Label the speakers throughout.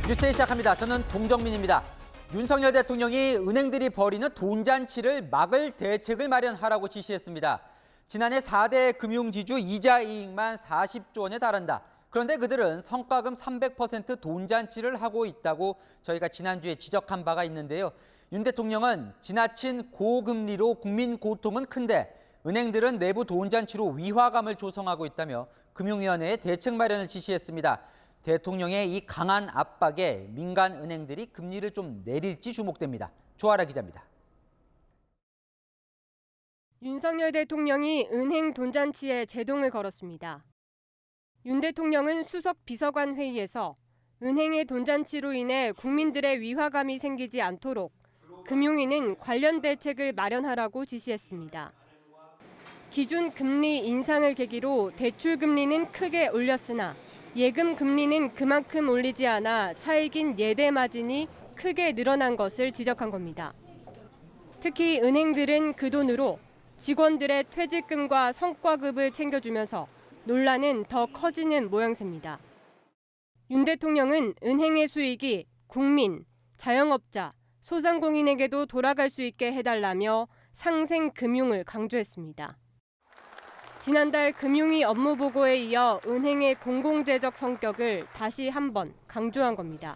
Speaker 1: 뉴스에 시작합니다. 저는 동정민입니다. 윤석열 대통령이 은행들이 벌이는 돈잔치를 막을 대책을 마련하라고 지시했습니다. 지난해 4대 금융지주 이자 이익만 40조 원에 달한다. 그런데 그들은 성과금 300% 돈잔치를 하고 있다고 저희가 지난주에 지적한 바가 있는데요. 윤 대통령은 지나친 고금리로 국민 고통은 큰데 은행들은 내부 돈잔치로 위화감을 조성하고 있다며 금융위원회에 대책 마련을 지시했습니다. 대통령의 이 강한 압박에 민간 은행들이 금리를 좀 내릴지 주목됩니다. 조아라 기자입니다.
Speaker 2: 윤석열 대통령이 은행 돈잔치에 제동을 걸었습니다. 윤 대통령은 수석 비서관 회의에서 은행의 돈잔치로 인해 국민들의 위화감이 생기지 않도록 금융위는 관련 대책을 마련하라고 지시했습니다. 기준 금리 인상을 계기로 대출 금리는 크게 올렸으나 예금 금리는 그만큼 올리지 않아 차익인 예대 마진이 크게 늘어난 것을 지적한 겁니다. 특히 은행들은 그 돈으로 직원들의 퇴직금과 성과급을 챙겨주면서 논란은 더 커지는 모양새입니다. 윤 대통령은 은행의 수익이 국민, 자영업자, 소상공인에게도 돌아갈 수 있게 해달라며 상생금융을 강조했습니다. 지난달 금융위 업무보고에 이어 은행의 공공재적 성격을 다시 한번 강조한 겁니다.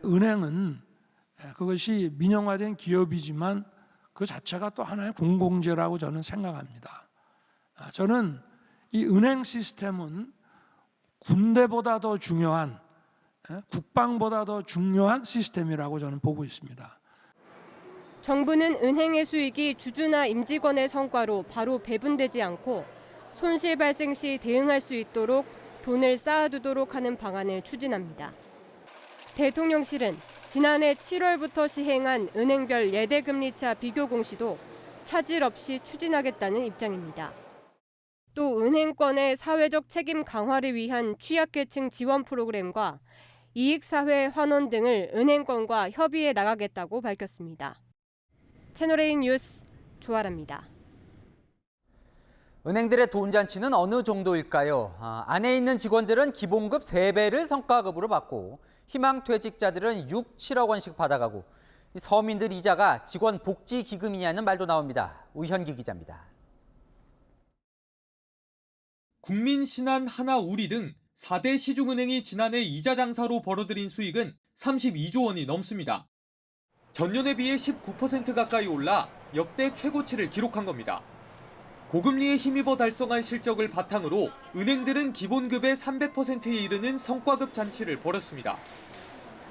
Speaker 3: 은행은 그것이 민영화된 기업이지만 그 자체가 또 하나의 공공재라고 저는 생각합니다. 저는 이 은행 시스템은 군대보다 더 중요한, 국방보다 더 중요한 시스템이라고 저는 보고 있습니다.
Speaker 2: 정부는 은행의 수익이 주주나 임직원의 성과로 바로 배분되지 않고 손실 발생 시 대응할 수 있도록 돈을 쌓아두도록 하는 방안을 추진합니다. 대통령실은 지난해 7월부터 시행한 은행별 예대금리차 비교 공시도 차질 없이 추진하겠다는 입장입니다. 또 은행권의 사회적 책임 강화를 위한 취약계층 지원 프로그램과 이익사회 환원 등을 은행권과 협의해 나가겠다고 밝혔습니다. 채널A 뉴스 조아라입니다.
Speaker 1: 은행들의 돈잔치는 어느 정도일까요? 안에 있는 직원들은 기본급 3배를 성과급으로 받고 희망퇴직자들은 6, 7억 원씩 받아가고 서민들 이자가 직원 복지기금이냐는 말도 나옵니다. 우현기 기자입니다.
Speaker 4: 국민신한, 하나우리 등 4대 시중은행이 지난해 이자 장사로 벌어들인 수익은 32조 원이 넘습니다. 전년에 비해 19% 가까이 올라 역대 최고치를 기록한 겁니다. 고금리에 힘입어 달성한 실적을 바탕으로 은행들은 기본급의 300%에 이르는 성과급 잔치를 벌였습니다.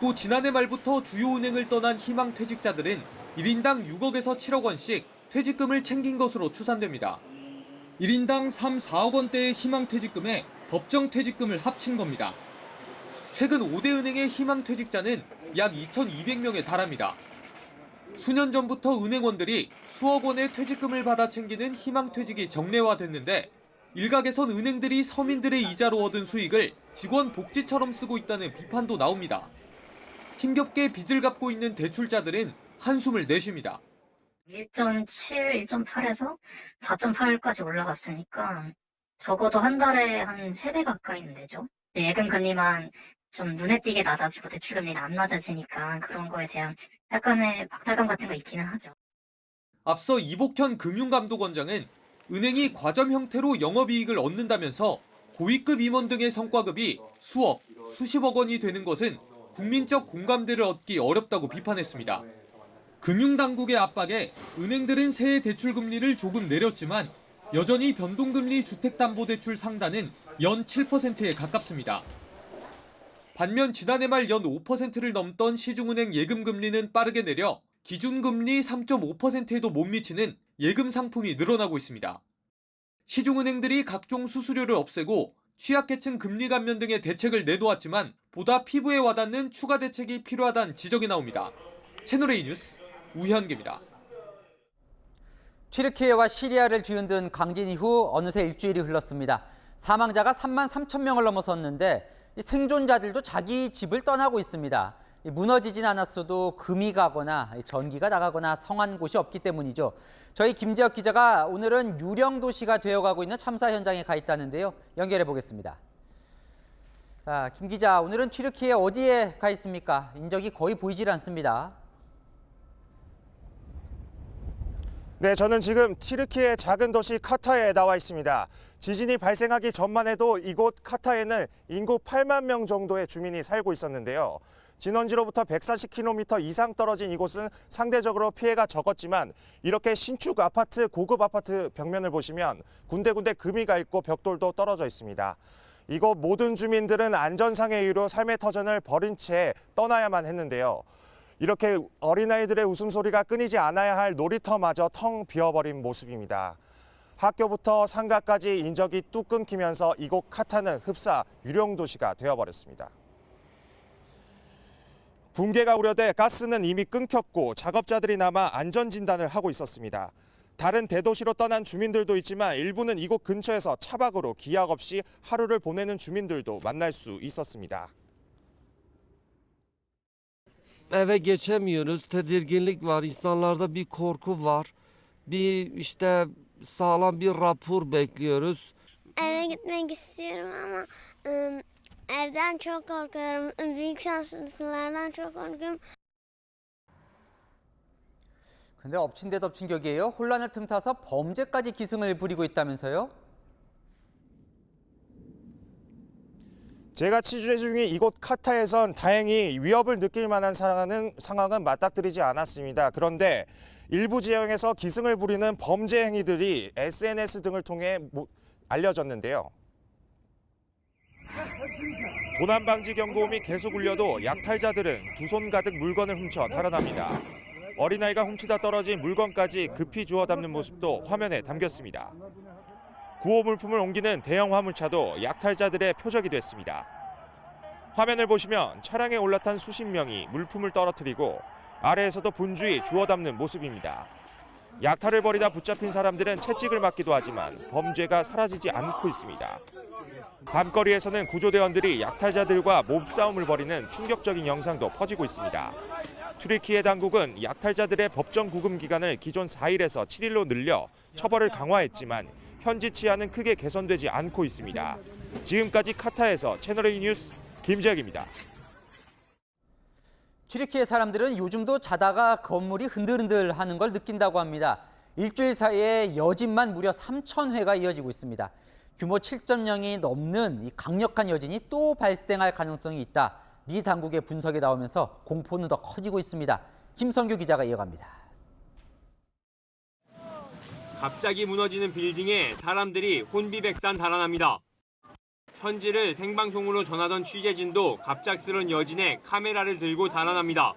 Speaker 4: 또 지난해 말부터 주요 은행을 떠난 희망퇴직자들은 1인당 6억에서 7억 원씩 퇴직금을 챙긴 것으로 추산됩니다. 1인당 3, 4억 원대의 희망퇴직금에 법정 퇴직금을 합친 겁니다. 최근 5대 은행의 희망퇴직자는 약 2,200명에 달합니다. 수년 전부터 은행원들이 수억 원의 퇴직금을 받아 챙기는 희망퇴직이 정례화됐는데 일각에선 은행들이 서민들의 이자로 얻은 수익을 직원 복지처럼 쓰고 있다는 비판도 나옵니다. 힘겹게 빚을 갚고 있는 대출자들은 한숨을 내쉽니다.
Speaker 5: 1.7, 1.8에서 4.8까지 올라갔으니까 적어도 한 달에 한 3배 가까이는 되죠. 예금 금리만 좀 눈에 띄게 낮아지고 대출금리는 안 낮아지니까 그런 거에 대한 약간의 박탈감 같은 거 있기는 하죠.
Speaker 4: 앞서 이복현 금융감독원장은 은행이 과점 형태로 영업이익을 얻는다면서 고위급 임원 등의 성과급이 수억, 수십억 원이 되는 것은 국민적 공감대를 얻기 어렵다고 비판했습니다. 금융당국의 압박에 은행들은 새해 대출금리를 조금 내렸지만 여전히 변동금리 주택담보대출 상단은 연 7%에 가깝습니다. 반면 지난해 말 연 5%를 넘던 시중은행 예금금리는 빠르게 내려 기준금리 3.5%에도 못 미치는 예금 상품이 늘어나고 있습니다. 시중은행들이 각종 수수료를 없애고 취약계층 금리 감면 등의 대책을 내놓았지만 보다 피부에 와닿는 추가 대책이 필요하다는 지적이 나옵니다. 채널A 뉴스 우현기입니다.
Speaker 1: 튀르키예와 시리아를 뒤흔든 강진 이후 어느새 일주일이 흘렀습니다. 사망자가 3만 3천 명을 넘어섰는데 생존자들도 자기 집을 떠나고 있습니다. 무너지진 않았어도 금이 가거나 전기가 나가거나 성한 곳이 없기 때문이죠. 저희 김재혁 기자가 오늘은 유령 도시가 되어가고 있는 참사 현장에 가 있다는데요. 연결해 보겠습니다. 자, 김 기자, 오늘은 튀르키예 어디에 가 있습니까? 인적이 거의 보이질 않습니다.
Speaker 6: 네, 저는 지금 튀르키예 작은 도시 카타에 나와 있습니다. 지진이 발생하기 전만 해도 이곳 카타에는 인구 8만 명 정도의 주민이 살고 있었는데요. 진원지로부터 140km 이상 떨어진 이곳은 상대적으로 피해가 적었지만 이렇게 신축 아파트, 고급 아파트 벽면을 보시면 군데군데 금이 가 있고 벽돌도 떨어져 있습니다. 이곳 모든 주민들은 안전상의 이유로 삶의 터전을 버린 채 떠나야만 했는데요. 이렇게 어린아이들의 웃음소리가 끊이지 않아야 할 놀이터마저 텅 비어버린 모습입니다. 학교부터 상가까지 인적이 뚝 끊기면서 이곳 카타는 흡사 유령도시가 되어버렸습니다. 붕괴가 우려돼 가스는 이미 끊겼고 작업자들이 남아 안전진단을 하고 있었습니다. 다른 대도시로 떠난 주민들도 있지만 일부는 이곳 근처에서 차박으로 기약 없이 하루를 bonenin 주민들도 만날 수 있었습니다.
Speaker 7: Eve geçemiyoruz. Tedirginlik var. İnsanlarda bir korku var. Bir işte sağlam bir rapor bekliyoruz.
Speaker 8: Eve gitmek istiyorum ama evden çok korkuyorum. Büyük sarsıntılardan çok korkuyorum.
Speaker 1: 근데 엎친 데 덮친 격이에요. 혼란을 틈타서 범죄까지 기승을 부리고 있다면서요?
Speaker 6: 제가 취재 중인 이곳 카타에선 다행히 위협을 느낄 만한 상황은 맞닥뜨리지 않았습니다. 그런데 일부 지역에서 기승을 부리는 범죄 행위들이 SNS 등을 통해 알려졌는데요. 도난 방지 경보음이 계속 울려도 약탈자들은 두 손 가득 물건을 훔쳐 달아납니다. 어린아이가 훔치다 떨어진 물건까지 급히 주워 담는 모습도 화면에 담겼습니다. 구호 물품을 옮기는 대형 화물차도 약탈자들의 표적이 됐습니다. 화면을 보시면 차량에 올라탄 수십 명이 물품을 떨어뜨리고 아래에서도 분주히 주워 담는 모습입니다. 약탈을 벌이다 붙잡힌 사람들은 채찍을 맞기도 하지만 범죄가 사라지지 않고 있습니다. 밤거리에서는 구조대원들이 약탈자들과 몸싸움을 벌이는 충격적인 영상도 퍼지고 있습니다. 튀르키예 당국은 약탈자들의 법정 구금 기간을 기존 4일에서 7일로 늘려 처벌을 강화했지만 현지 치안은 크게 개선되지 않고 있습니다. 지금까지 카타에서 채널A 뉴스 김재혁입니다.
Speaker 1: 튀르키예 사람들은 요즘도 자다가 건물이 흔들흔들하는 걸 느낀다고 합니다. 일주일 사이에 여진만 무려 3,000회가 이어지고 있습니다. 규모 7.0이 넘는 이 강력한 여진이 또 발생할 가능성이 있다. 미 당국의 분석이 나오면서 공포는 더 커지고 있습니다. 김성규 기자가 이어갑니다.
Speaker 9: 갑자기 무너지는 빌딩에 사람들이 혼비백산 달아납니다. 현지를 생방송으로 전하던 취재진도 갑작스런 여진에 카메라를 들고 달아납니다.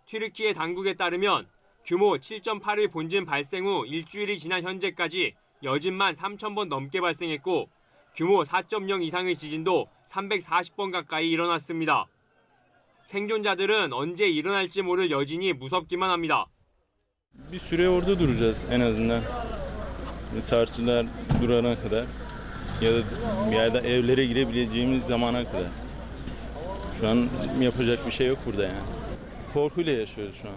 Speaker 9: 튀르키예 당국에 따르면 규모 7.8의 본진 발생 후 일주일이 지난 현재까지 여진만 3,000번 넘게 발생했고 규모 4.0 이상의 지진도 340번 가까이 일어났습니다. 생존자들은 언제 일어날지 모를 여진이 무섭기만 합니다.
Speaker 10: Bir süre orada duracağız en azından. Çarşılar durana kadar ya da evlere girebileceğimiz zamana kadar. Şu an yapacak bir şey yok burada yani. Korkuyla yaşıyoruz şu an.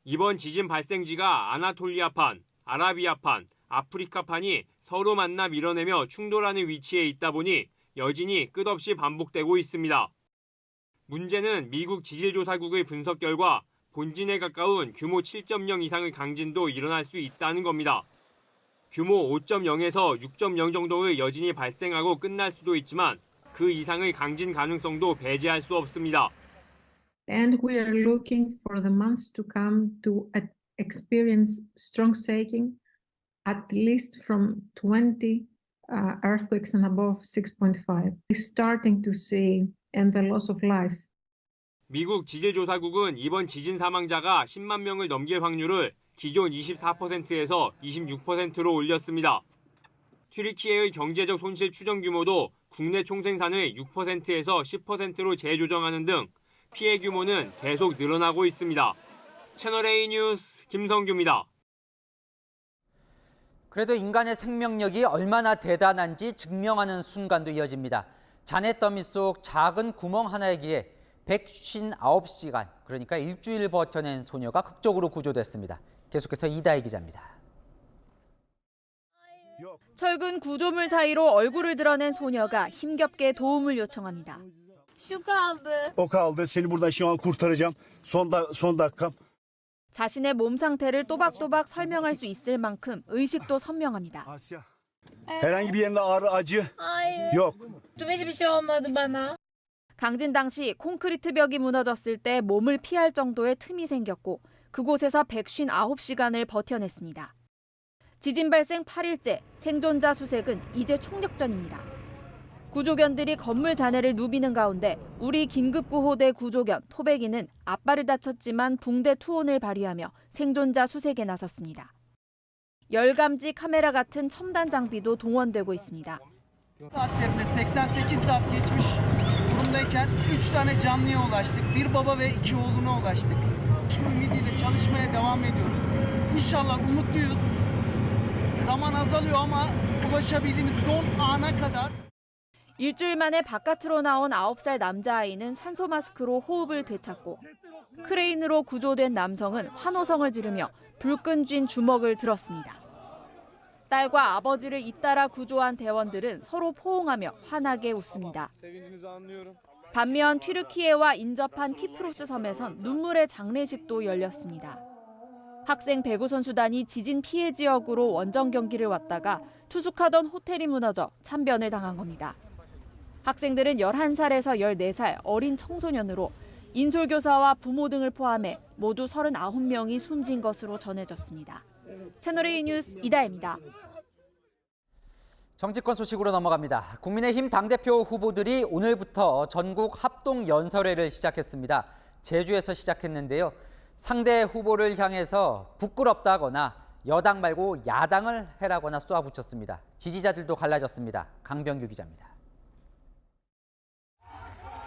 Speaker 9: 이번 지진 발생지가 아나톨리아판, 아라비아판, 아프리카판이 서로 만나 밀어내며 충돌하는 위치에 있다 보니 여진이 끝없이 반복되고 있습니다. 문제는 미국 지질조사국의 분석 결과 본진에 가까운 규모 7.0 이상의 강진도 일어날 수 있다는 겁니다. 규모 5.0에서 6.0 정도의 여진이 발생하고 끝날 수도 있지만 그 이상의 강진 가능성도 배제할 수 없습니다.
Speaker 11: And we are looking for the months to come to experience strong shaking, at least from 20 earthquakes and above 6.5. We're starting to see and the loss of life.
Speaker 9: 미국 지질조사국은 이번 지진 사망자가 10만 명을 넘길 확률을 기존 24%에서 26%로 올렸습니다. 튀르키예의 경제적 손실 추정 규모도 국내 총생산의 6%에서 10%로 재조정하는 등 피해 규모는 계속 늘어나고 있습니다. 채널A 뉴스 김성규입니다.
Speaker 1: 그래도 인간의 생명력이 얼마나 대단한지 증명하는 순간도 이어집니다. 잔해 더미 속 작은 구멍 하나에 기해 159시간, 그러니까 일주일 버텨낸 소녀가 극적으로 구조됐습니다. 계속해서 이다희 기자입니다.
Speaker 12: 철근 구조물 사이로 얼굴을 드러낸 소녀가 힘겹게 도움을 요청합니다.
Speaker 8: Şu kaldı.
Speaker 13: O kaldı. Seni buradan şu an kurtaracağım. Son dakikam.
Speaker 12: 자신의 몸 상태를 또박또박 설명할 수 있을 만큼 의식도 선명합니다.
Speaker 13: Asya. Herhangi bir yerinde ağrı, acı
Speaker 8: Hayır.
Speaker 13: yok.
Speaker 8: Hiçbir şey olmadı bana.
Speaker 12: 강진 당시 콘크리트 벽이 무너졌을 때 몸을 피할 정도의 틈이 생겼고 그곳에서 159시간을 버텨냈습니다. 지진 발생 8일째 생존자 수색은 이제 총력전입니다. 구조견들이 건물 잔해를 누비는 가운데 우리 긴급구호대 구조견 토백이는 앞발을 다쳤지만 붕대 투혼을 발휘하며 생존자 수색에 나섰습니다. 열감지 카메라 같은 첨단 장비도 동원되고 있습니다.
Speaker 14: Saatlerinde 88 saat geçmiş durumdayken 3 tane canlıya ulaştık. Bir baba ve 2 oğluna ulaştık. Şimdi ümidiyle çalışmaya devam ediyoruz. İnşallah umutluyuz. Zaman azalıyor ama ulaşabildiğimiz son ana kadar.
Speaker 12: 일주일 만에 바깥으로 나온 9살 남자아이는 산소 마스크로 호흡을 되찾고 크레인으로 구조된 남성은 환호성을 지르며 불끈 쥔 주먹을 들었습니다. 딸과 아버지를 잇따라 구조한 대원들은 서로 포옹하며 환하게 웃습니다. 반면 튀르키예와 인접한 키프로스 섬에선 눈물의 장례식도 열렸습니다. 학생 배구 선수단이 지진 피해 지역으로 원정 경기를 왔다가 투숙하던 호텔이 무너져 참변을 당한 겁니다. 학생들은 11살에서 14살 어린 청소년으로 인솔교사와 부모 등을 포함해 모두 39명이 숨진 것으로 전해졌습니다. 채널A 뉴스 이다혜입니다.
Speaker 1: 정치권 소식으로 넘어갑니다. 국민의힘 당대표 후보들이 오늘부터 전국 합동 연설회를 시작했습니다. 제주에서 시작했는데요. 상대 후보를 향해서 부끄럽다거나 여당 말고 야당을 해라거나 쏘아붙였습니다. 지지자들도 갈라졌습니다. 강병규 기자입니다.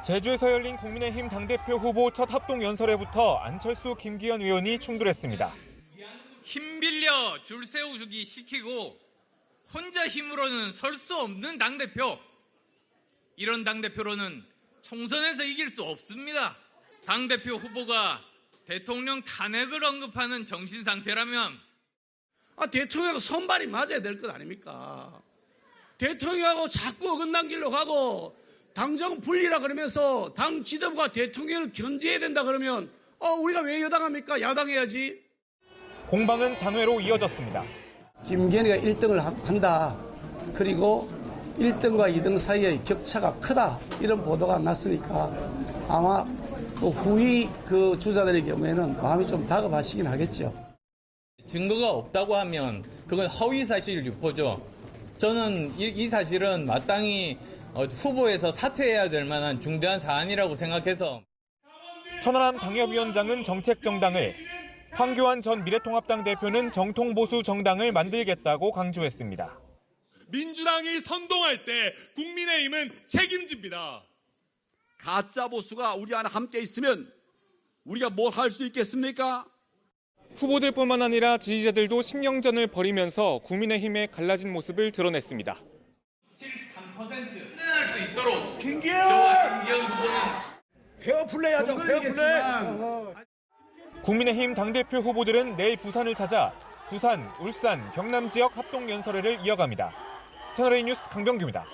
Speaker 6: 제주에서 열린 국민의힘 당대표 후보 첫 합동 연설회부터 안철수, 김기현 의원이 충돌했습니다.
Speaker 15: 힘 빌려 줄 세우기 시키고 혼자 힘으로는 설 수 없는 당대표. 이런 당대표로는 총선에서 이길 수 없습니다. 당대표 후보가 대통령 탄핵을 언급하는 정신 상태라면
Speaker 16: 대통령하고 손발이 맞아야 될 것 아닙니까? 대통령하고 자꾸 어긋난 길로 가고 당정 분리라 그러면서 당 지도부가 대통령을 견제해야 된다 그러면 우리가 왜 여당합니까? 야당해야지.
Speaker 6: 공방은 잔회로 이어졌습니다.
Speaker 16: 김기현이가 1등을 한다. 그리고 1등과 2등 사이의 격차가 크다. 이런 보도가 났으니까 아마 그 후위 그 주자들의 경우에는 마음이 좀 다급하시긴 하겠죠.
Speaker 15: 증거가 없다고 하면 그건 허위사실 유포죠. 저는 이 사실은 마땅히 후보에서 사퇴해야 될 만한 중대한 사안이라고 생각해서.
Speaker 6: 천하람 당협위원장은 정책정당을, 황교안 전 미래통합당 대표는 정통보수 정당을 만들겠다고 강조했습니다.
Speaker 17: 민주당이 선동할 때 국민의힘은 책임집니다.
Speaker 18: 가짜 보수가 우리 안에 함께 있으면 우리가 뭘 할 수 있겠습니까?
Speaker 6: 후보들뿐만 아니라 지지자들도 신경전을 벌이면서 국민의힘의 갈라진 모습을 드러냈습니다.
Speaker 15: 73% 끝낼 수 있도록
Speaker 16: 김기현
Speaker 15: 후보는
Speaker 16: 페어플레이하자. 페어플레이.
Speaker 6: 국민의힘 당대표 후보들은 내일 부산을 찾아 부산, 울산, 경남 지역 합동 연설회를 이어갑니다. 채널A 뉴스 강병규입니다.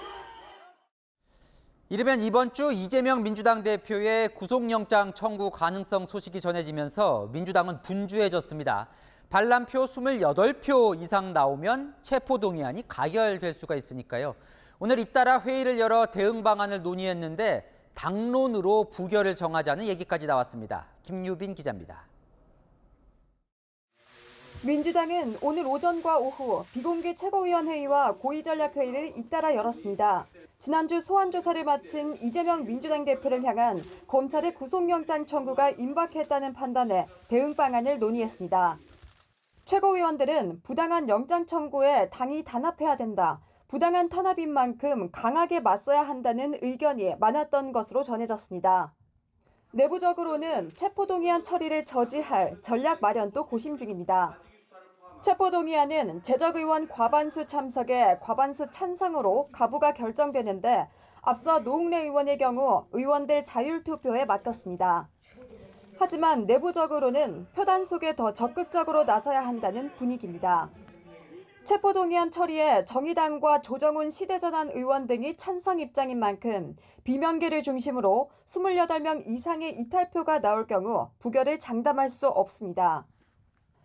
Speaker 1: 이르면 이번 주 이재명 민주당 대표의 구속영장 청구 가능성 소식이 전해지면서 민주당은 분주해졌습니다. 반란표 28표 이상 나오면 체포동의안이 가결될 수가 있으니까요. 오늘 잇따라 회의를 열어 대응 방안을 논의했는데 당론으로 부결을 정하자는 얘기까지 나왔습니다. 김유빈 기자입니다.
Speaker 19: 민주당은 오늘 오전과 오후 비공개 최고위원회의와 고위전략회의를 잇따라 열었습니다. 지난주 소환조사를 마친 이재명 민주당 대표를 향한 검찰의 구속영장 청구가 임박했다는 판단에 대응 방안을 논의했습니다. 최고위원들은 부당한 영장 청구에 당이 단합해야 된다. 부당한 탄압인 만큼 강하게 맞서야 한다는 의견이 많았던 것으로 전해졌습니다. 내부적으로는 체포동의안 처리를 저지할 전략 마련도 고심 중입니다. 체포동의안은 재적의원 과반수 참석에 과반수 찬성으로 가부가 결정되는데 앞서 노웅래 의원의 경우 의원들 자율투표에 맡겼습니다. 하지만 내부적으로는 표단속에 더 적극적으로 나서야 한다는 분위기입니다. 체포동의안 처리에 정의당과 조정훈 시대전환 의원 등이 찬성 입장인 만큼 비명계를 중심으로 28명 이상의 이탈표가 나올 경우 부결을 장담할 수 없습니다.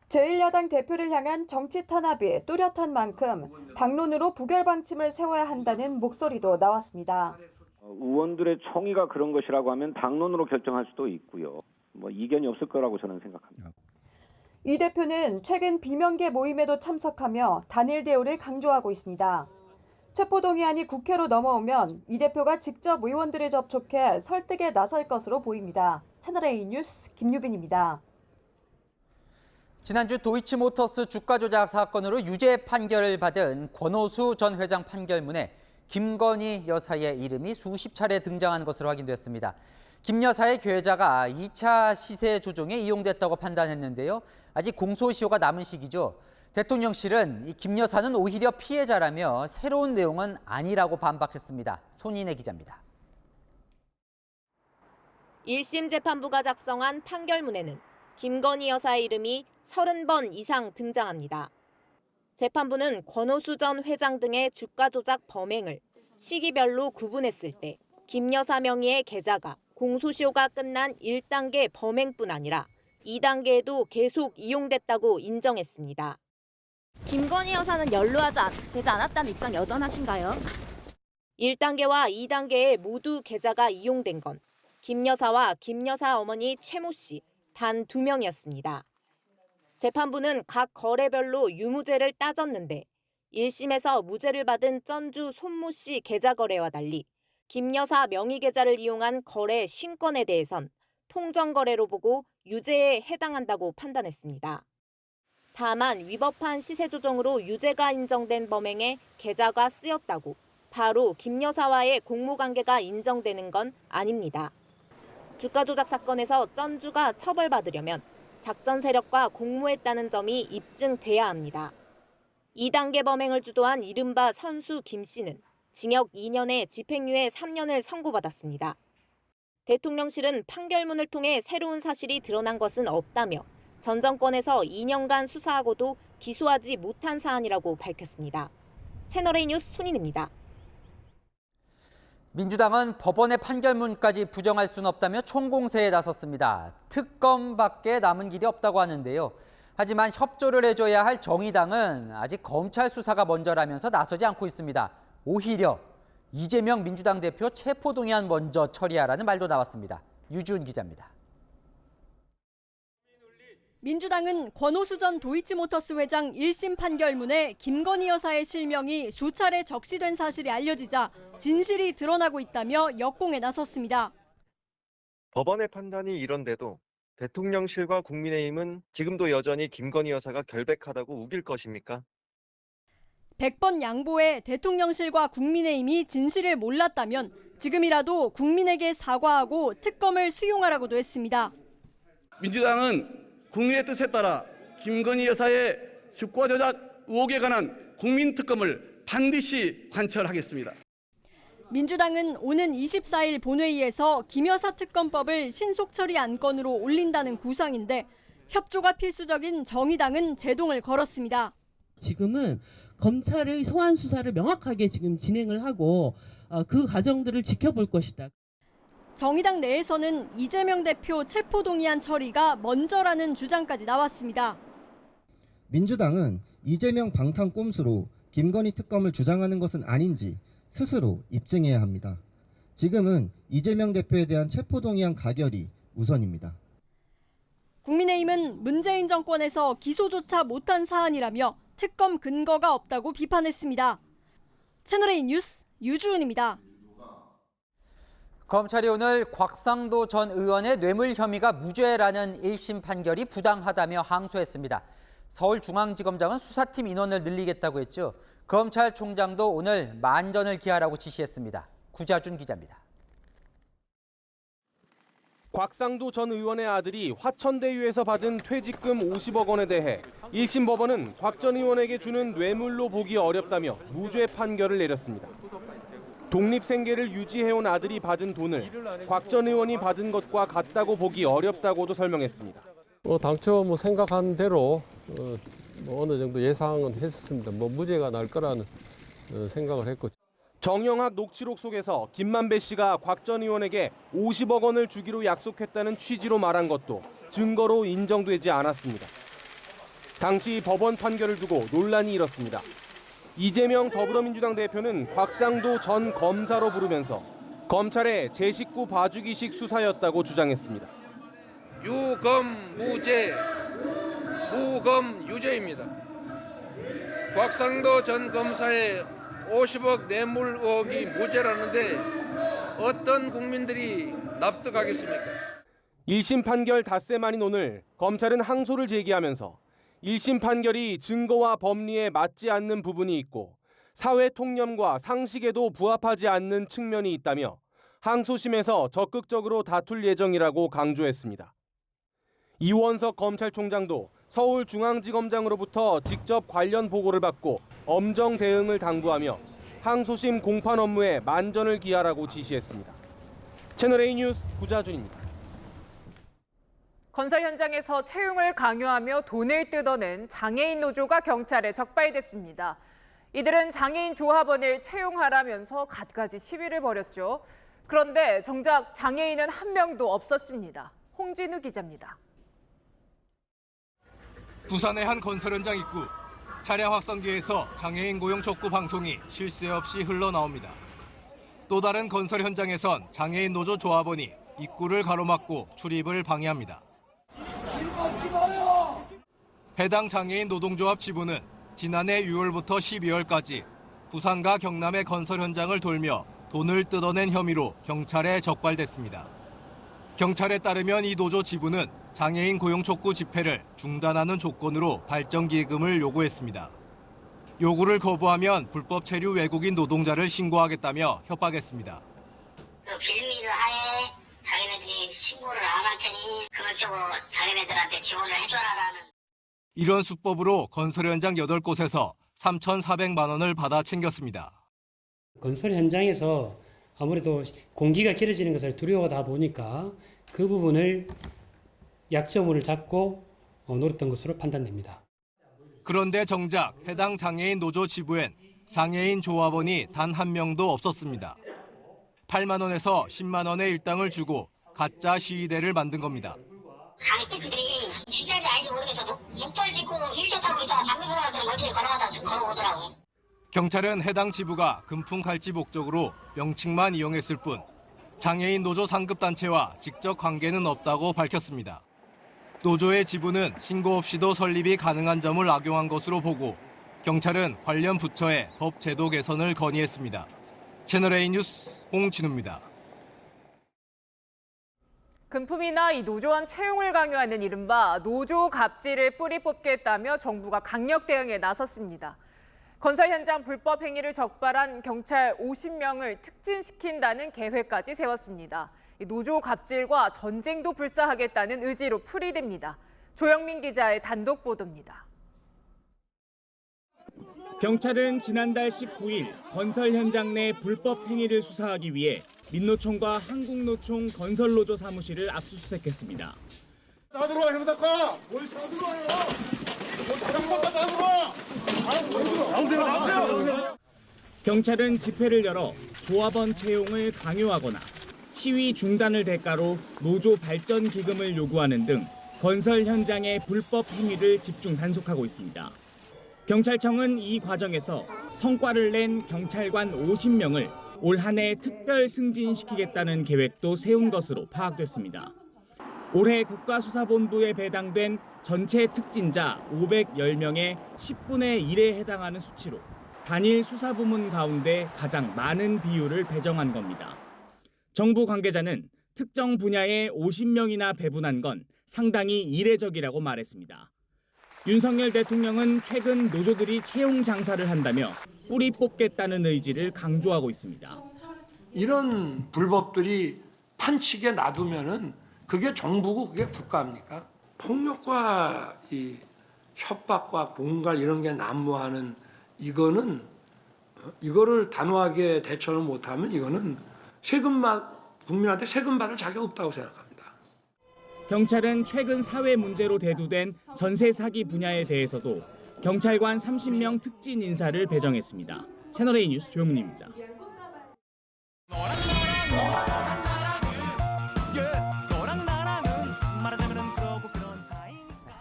Speaker 19: 제1야당 대표를 향한 정치 탄압이 뚜렷한 만큼 당론으로 부결 방침을 세워야 한다는 목소리도 나왔습니다.
Speaker 20: 의원들의 총의가 그런 것이라고 하면 당론으로 결정할 수도 있고요. 이견이 없을 거라고 저는 생각합니다.
Speaker 19: 이 대표는 최근 비명계 모임에도 참석하며 단일 대우를 강조하고 있습니다. 체포동의안이 국회로 넘어오면 이 대표가 직접 의원들을 접촉해 설득에 나설 것으로 보입니다. 채널A 뉴스 김유빈입니다.
Speaker 1: 지난주 도이치모터스 주가 조작 사건으로 유죄 판결을 받은 권오수 전 회장 판결문에 김건희 여사의 이름이 수십 차례 등장한 것으로 확인됐습니다. 김 여사의 계좌가 2차 시세 조정에 이용됐다고 판단했는데요. 아직 공소시효가 남은 시기죠. 대통령실은 김 여사는 오히려 피해자라며 새로운 내용은 아니라고 반박했습니다. 손인혜 기자입니다.
Speaker 21: 1심 재판부가 작성한 판결문에는 김건희 여사의 이름이 30번 이상 등장합니다. 재판부는 권오수 전 회장 등의 주가 조작 범행을 시기별로 구분했을 때 김 여사 명의의 계좌가 공소시효가 끝난 1단계 범행뿐 아니라 2단계에도 계속 이용됐다고 인정했습니다.
Speaker 22: 김건희 여사는 연루되지 않았다는 입장 여전하신가요?
Speaker 21: 1단계와 2단계에 모두 계좌가 이용된 건 김 여사와 김 여사 어머니 최모 씨 단 2명이었습니다. 재판부는 각 거래별로 유무죄를 따졌는데 1심에서 무죄를 받은 전주 손모 씨 계좌 거래와 달리 김 여사 명의 계좌를 이용한 거래 50건에 대해선 통정거래로 보고 유죄에 해당한다고 판단했습니다. 다만 위법한 시세 조정으로 유죄가 인정된 범행에 계좌가 쓰였다고 바로 김 여사와의 공모관계가 인정되는 건 아닙니다. 주가 조작 사건에서 전주가 처벌받으려면 작전 세력과 공모했다는 점이 입증돼야 합니다. 2단계 범행을 주도한 이른바 선수 김 씨는 징역 2년에 집행유예 3년을 선고받았습니다. 대통령실은 판결문을 통해 새로운 사실이 드러난 것은 없다며 전 정권에서 2년간 수사하고도 기소하지 못한 사안이라고 밝혔습니다. 채널A 뉴스 손인혜입니다.
Speaker 1: 민주당은 법원의 판결문까지 부정할 수는 없다며 총공세에 나섰습니다. 특검밖에 남은 길이 없다고 하는데요. 하지만 협조를 해줘야 할 정의당은 아직 검찰 수사가 먼저라면서 나서지 않고 있습니다. 오히려 이재명 민주당 대표 체포동의안 먼저 처리하라는 말도 나왔습니다. 유준 기자입니다.
Speaker 23: 민주당은 권오수 전 도이치모터스 회장 1심 판결문에 김건희 여사의 실명이 수차례 적시된 사실이 알려지자 진실이 드러나고 있다며 역공에 나섰습니다.
Speaker 24: 법원의 판단이 이런데도 대통령실과 국민의힘은 지금도 여전히 김건희 여사가 결백하다고 우길 것입니까?
Speaker 23: 100번 양보해 대통령실과 국민의힘이 진실을 몰랐다면 지금이라도 국민에게 사과하고 특검을 수용하라고도 했습니다.
Speaker 16: 민주당은 국민의 뜻에 따라 김건희 여사의 주가 조작 의혹에 관한 국민특검을 반드시 관철하겠습니다.
Speaker 23: 민주당은 오는 24일 본회의에서 김 여사 특검법을 신속 처리 안건으로 올린다는 구상인데 협조가 필수적인 정의당은 제동을 걸었습니다.
Speaker 25: 지금은 검찰의 소환 수사를 명확하게 지금 진행을 하고 그 과정들을 지켜볼 것이다.
Speaker 23: 정의당 내에서는 이재명 대표 체포동의안 처리가 먼저라는 주장까지 나왔습니다.
Speaker 26: 민주당은 이재명 방탄 꼼수로 김건희 특검을 주장하는 것은 아닌지 스스로 입증해야 합니다. 지금은 이재명 대표에 대한 체포동의안 가결이 우선입니다.
Speaker 23: 국민의힘은 문재인 정권에서 기소조차 못한 사안이라며 특검 근거가 없다고 비판했습니다. 채널A 뉴스 유주은입니다.
Speaker 1: 검찰이 오늘 곽상도 전 의원의 뇌물 혐의가 무죄라는 1심 판결이 부당하다며 항소했습니다. 서울중앙지검장은 수사팀 인원을 늘리겠다고 했죠. 검찰총장도 오늘 만전을 기하라고 지시했습니다. 구자준 기자입니다.
Speaker 27: 곽상도 전 의원의 아들이 화천대유에서 받은 퇴직금 50억 원에 대해 1심 법원은 곽 전 의원에게 주는 뇌물로 보기 어렵다며 무죄 판결을 내렸습니다. 독립생계를 유지해온 아들이 받은 돈을 곽 전 의원이 받은 것과 같다고 보기 어렵다고도 설명했습니다.
Speaker 28: 당초 생각한 대로
Speaker 2: 어느 정도 예상은 했었습니다. 무죄가 날 거라는 생각을 했고.
Speaker 27: 정영학 녹취록 속에서 김만배 씨가 곽 전 의원에게 50억 원을 주기로 약속했다는 취지로 말한 것도 증거로 인정되지 않았습니다. 당시 법원 판결을 두고 논란이 일었습니다. 이재명 더불어민주당 대표는 곽상도 전 검사로 부르면서 검찰의 제 식구 봐주기식 수사였다고 주장했습니다.
Speaker 3: 유검무죄, 무검유죄입니다. 곽상도 전 검사의 50억 뇌물 의혹이 무죄라는데 어떤 국민들이 납득하겠습니까?
Speaker 27: 1심 판결 닷새 만인 오늘 검찰은 항소를 제기하면서 1심 판결이 증거와 법리에 맞지 않는 부분이 있고 사회 통념과 상식에도 부합하지 않는 측면이 있다며 항소심에서 적극적으로 다툴 예정이라고 강조했습니다. 이원석 검찰총장도 서울중앙지검장으로부터 직접 관련 보고를 받고 엄정 대응을 당부하며 항소심 공판 업무에 만전을 기하라고 지시했습니다. 채널A 뉴스 구자준입니다.
Speaker 4: 건설 현장에서 채용을 강요하며 돈을 뜯어낸 장애인 노조가 경찰에 적발됐습니다. 이들은 장애인 조합원을 채용하라면서 갖가지 시위를 벌였죠. 그런데 정작 장애인은 한 명도 없었습니다. 홍진우 기자입니다.
Speaker 5: 부산의 한 건설 현장 입구. 차량 확성기에서 장애인 고용 촉구 방송이 쉴 새 없이 흘러나옵니다. 또 다른 건설 현장에선 장애인 노조 조합원이 입구를 가로막고 출입을 방해합니다. 해당 장애인 노동조합 지부는 지난해 6월부터 12월까지 부산과 경남의 건설 현장을 돌며 돈을 뜯어낸 혐의로 경찰에 적발됐습니다. 경찰에 따르면 이 노조 지부는 장애인 고용 촉구 집회를 중단하는 조건으로 발전기금을 요구했습니다. 요구를 거부하면 불법 체류 외국인 노동자를 신고하겠다며 협박했습니다.
Speaker 7: 빌미를 하에 자기네들이 신고를 안 할 테니 그걸 쪽으로 자기네들한테 지원을 해줘라라는.
Speaker 5: 이런 수법으로 건설 현장 8곳에서 3,400만 원을 받아 챙겼습니다.
Speaker 10: 건설 현장에서 아무래도 공기가 길어지는 것을 두려워하다 보니까 그 부분을 약점을 잡고 노렸던 것으로 판단됩니다.
Speaker 5: 그런데 정작 해당 장애인 노조 지부엔 장애인 조합원이 단 한 명도 없었습니다. 8만 원에서 10만 원의 일당을 주고 가짜 시위대를 만든 겁니다.
Speaker 7: 자기 떼끼들이 취재인지 아닌지 모르겠어. 목덜 짚고 휠체어 타고 있다가 장비보라들은 멀쩡히 걸어오더라고.
Speaker 5: 경찰은 해당 지부가 금품 갈취 목적으로 명칭만 이용했을 뿐 장애인 노조 상급단체와 직접 관계는 없다고 밝혔습니다. 노조의 지부는 신고 없이도 설립이 가능한 점을 악용한 것으로 보고 경찰은 관련 부처에 법 제도 개선을 건의했습니다. 채널A 뉴스 홍진우입니다.
Speaker 4: 금품이나 이 노조원 채용을 강요하는 이른바 노조 갑질을 뿌리 뽑겠다며 정부가 강력 대응에 나섰습니다. 건설 현장 불법 행위를 적발한 경찰 50명을 특진시킨다는 계획까지 세웠습니다. 노조 갑질과 전쟁도 불사하겠다는 의지로 풀이됩니다. 조영민 기자의 단독 보도입니다.
Speaker 11: 경찰은 지난달 19일 건설 현장 내 불법 행위를 수사하기 위해 민노총과 한국노총 건설노조 사무실을 압수수색했습니다.
Speaker 28: 다 들어와 형사과! 뭘 다 들어와요! 형사과 다 들어와!
Speaker 11: 경찰은 집회를 열어 조합원 채용을 강요하거나 시위 중단을 대가로 노조 발전 기금을 요구하는 등 건설 현장의 불법 행위를 집중 단속하고 있습니다. 경찰청은 이 과정에서 성과를 낸 경찰관 50명을 올 한 해 특별 승진시키겠다는 계획도 세운 것으로 파악됐습니다. 올해 국가수사본부에 배당된 전체 특진자 510명의 10분의 1에 해당하는 수치로 단일 수사부문 가운데 가장 많은 비율을 배정한 겁니다. 정부 관계자는 특정 분야에 50명이나 배분한 건 상당히 이례적이라고 말했습니다. 윤석열 대통령은 최근 노조들이 채용 장사를 한다며 뿌리 뽑겠다는 의지를 강조하고 있습니다.
Speaker 29: 이런 불법들이 판치게 놔두면은 그게 정부고 그게 국가입니까? 폭력과 이 협박과 공갈 이런 게 난무하는 이거는 이거를 단호하게 대처를 못하면 이거는 국민한테 세금 받을 자격 없다고 생각합니다.
Speaker 11: 경찰은 최근 사회 문제로 대두된 전세 사기 분야에 대해서도 경찰관 30명 특진 인사를 배정했습니다. 채널A 뉴스 조영문입니다.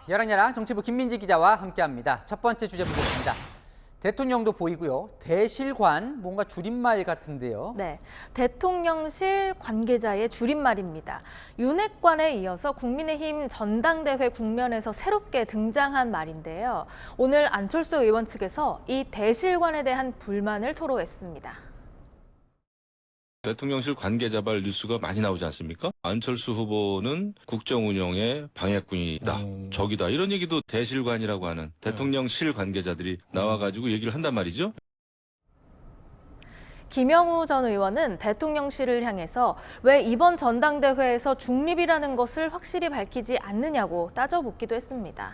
Speaker 1: 여랑야랑 정치부 김민지 기자와 함께합니다. 첫 번째 주제 보겠습니다. 대통령도 보이고요. 대실관, 뭔가 줄임말 같은데요.
Speaker 6: 네, 대통령실 관계자의 줄임말입니다. 윤핵관에 이어서 국민의힘 전당대회 국면에서 새롭게 등장한 말인데요. 오늘 안철수 의원 측에서 이 대실관에 대한 불만을 토로했습니다.
Speaker 8: 대통령실 관계자발 뉴스가 많이 나오지 않습니까? 안철수 후보는 국정운영의 방해꾼이다, 적이다, 이런 얘기도 대실관이라고 하는 대통령실 관계자들이 나와가지고 얘기를 한단 말이죠.
Speaker 6: 김영우 전 의원은 대통령실을 향해서 왜 이번 전당대회에서 중립이라는 것을 확실히 밝히지 않느냐고 따져 묻기도 했습니다.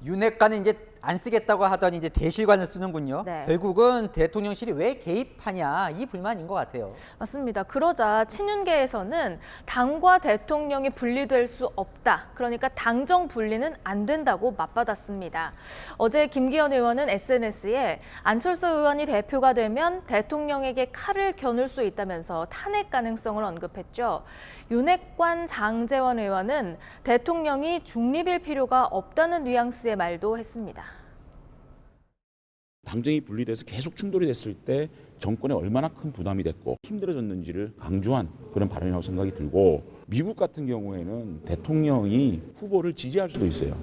Speaker 1: 윤핵관은 이제 안 쓰겠다고 하더니 이제 대실관을 쓰는군요.
Speaker 6: 네.
Speaker 1: 결국은 대통령실이 왜 개입하냐, 이 불만인 것 같아요.
Speaker 6: 맞습니다. 그러자 친윤계에서는 당과 대통령이 분리될 수 없다. 그러니까 당정 분리는 안 된다고 맞받았습니다. 어제 김기현 의원은 SNS에 안철수 의원이 대표가 되면 대통령에게 칼을 겨눌 수 있다면서 탄핵 가능성을 언급했죠. 윤핵관 장제원 의원은 대통령이 중립일 필요가 없다는 뉘앙스의 말도 했습니다.
Speaker 9: 당정이 분리돼서 계속 충돌이 됐을 때 정권에 얼마나 큰 부담이 됐고 힘들어졌는지를 강조한 그런 발언이라고 생각이 들고, 미국 같은 경우에는 대통령이 후보를 지지할 수도 있어요.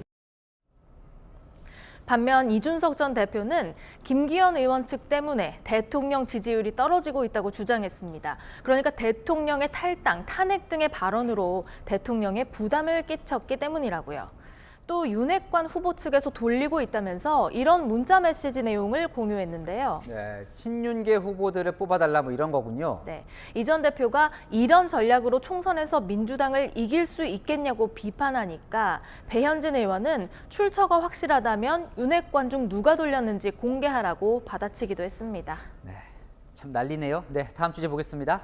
Speaker 6: 반면 이준석 전 대표는 김기현 의원 측 때문에 대통령 지지율이 떨어지고 있다고 주장했습니다. 그러니까 대통령의 탈당, 탄핵 등의 발언으로 대통령에 부담을 끼쳤기 때문이라고요. 또 윤핵관 후보 측에서 돌리고 있다면서 이런 문자 메시지 내용을 공유했는데요.
Speaker 1: 네, 친윤계 후보들을 뽑아달라 뭐 이런 거군요.
Speaker 6: 네, 이 전 대표가 이런 전략으로 총선에서 민주당을 이길 수 있겠냐고 비판하니까 배현진 의원은 출처가 확실하다면 윤핵관 중 누가 돌렸는지 공개하라고 받아치기도 했습니다.
Speaker 1: 네, 참 난리네요. 네, 다음 주제 보겠습니다.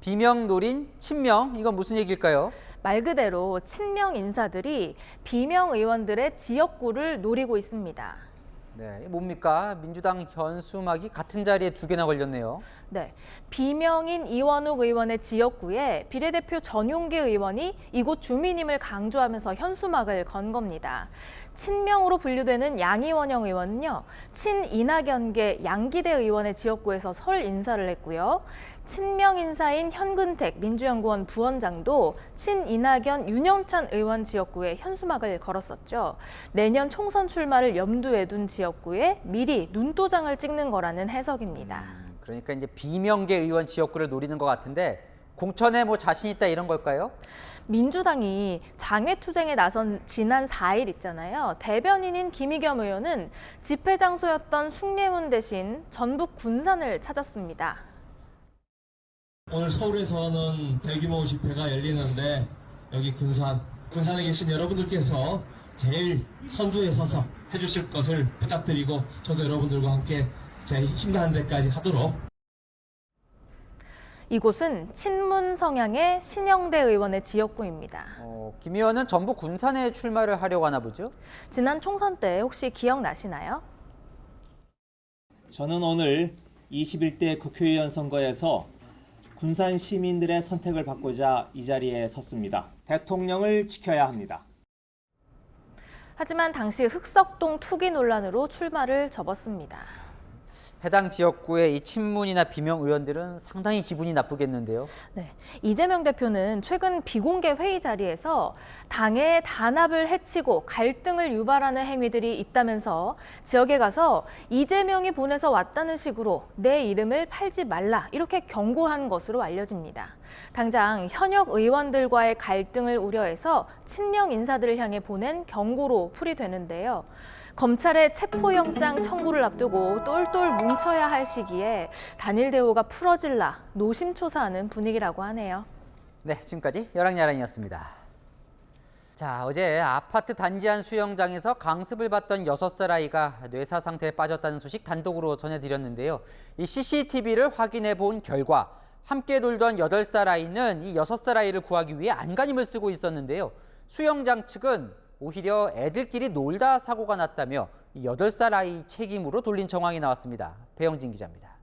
Speaker 1: 비명 노린 친명, 이건 무슨 얘기일까요?
Speaker 6: 말 그대로 친명 인사들이 비명 의원들의 지역구를 노리고 있습니다.
Speaker 1: 네, 뭡니까? 민주당 현수막이 같은 자리에 2개나 걸렸네요.
Speaker 6: 네, 비명인 이원욱 의원의 지역구에 비례대표 전용기 의원이 이곳 주민임을 강조하면서 현수막을 건 겁니다. 친명으로 분류되는 양이원영 의원은요, 친이낙연계 양기대 의원의 지역구에서 설 인사를 했고요. 친명 인사인 현근택 민주연구원 부원장도 친이낙연 윤영찬 의원 지역구에 현수막을 걸었었죠. 내년 총선 출마를 염두에 둔 지역구에 미리 눈도장을 찍는 거라는 해석입니다.
Speaker 1: 그러니까 이제 비명계 의원 지역구를 노리는 것 같은데 공천에 뭐 자신 있다 이런 걸까요?
Speaker 6: 민주당이 장외투쟁에 나선 지난 4일 있잖아요. 대변인인 김의겸 의원은 집회 장소였던 숭례문 대신 전북 군산을 찾았습니다.
Speaker 12: 오늘 서울에서는 대규모 집회가 열리는데 여기 군산에 계신 여러분들께서 제일 선두에 서서 해주실 것을 부탁드리고 저도 여러분들과 함께 제 힘나는 데까지 하도록.
Speaker 6: 이곳은 친문 성향의 신영대 의원의 지역구입니다.
Speaker 1: 김 의원은 전북 군산에 출마를 하려고 하나 보죠?
Speaker 6: 지난 총선 때 혹시 기억나시나요?
Speaker 13: 저는 오늘 21대 국회의원 선거에서 군산 시민들의 선택을 받고자 이 자리에 섰습니다. 대통령을 지켜야 합니다.
Speaker 6: 하지만 당시 흑석동 투기 논란으로 출마를 접었습니다.
Speaker 1: 해당 지역구의 이 친문이나 비명 의원들은 상당히 기분이 나쁘겠는데요.
Speaker 6: 네, 이재명 대표는 최근 비공개 회의 자리에서 당의 단합을 해치고 갈등을 유발하는 행위들이 있다면서 지역에 가서 이재명이 보내서 왔다는 식으로 내 이름을 팔지 말라 이렇게 경고한 것으로 알려집니다. 당장 현역 의원들과의 갈등을 우려해서 친명 인사들을 향해 보낸 경고로 풀이되는데요. 검찰의 체포영장 청구를 앞두고 똘똘 뭉쳐야 할 시기에 단일 대우가 풀어질라 노심초사하는 분위기라고 하네요.
Speaker 1: 네, 지금까지 여랑야랑이었습니다. 자, 어제 아파트 단지 안 수영장에서 강습을 받던 6살 아이가 뇌사 상태에 빠졌다는 소식 단독으로 전해드렸는데요. 이 CCTV를 확인해 본 결과 함께 놀던 8살 아이는 이 6살 아이를 구하기 위해 안간힘을 쓰고 있었는데요. 수영장 측은 오히려 애들끼리 놀다 사고가 났다며 이 8살 아이 책임으로 돌린 정황이 나왔습니다. 배영진 기자입니다.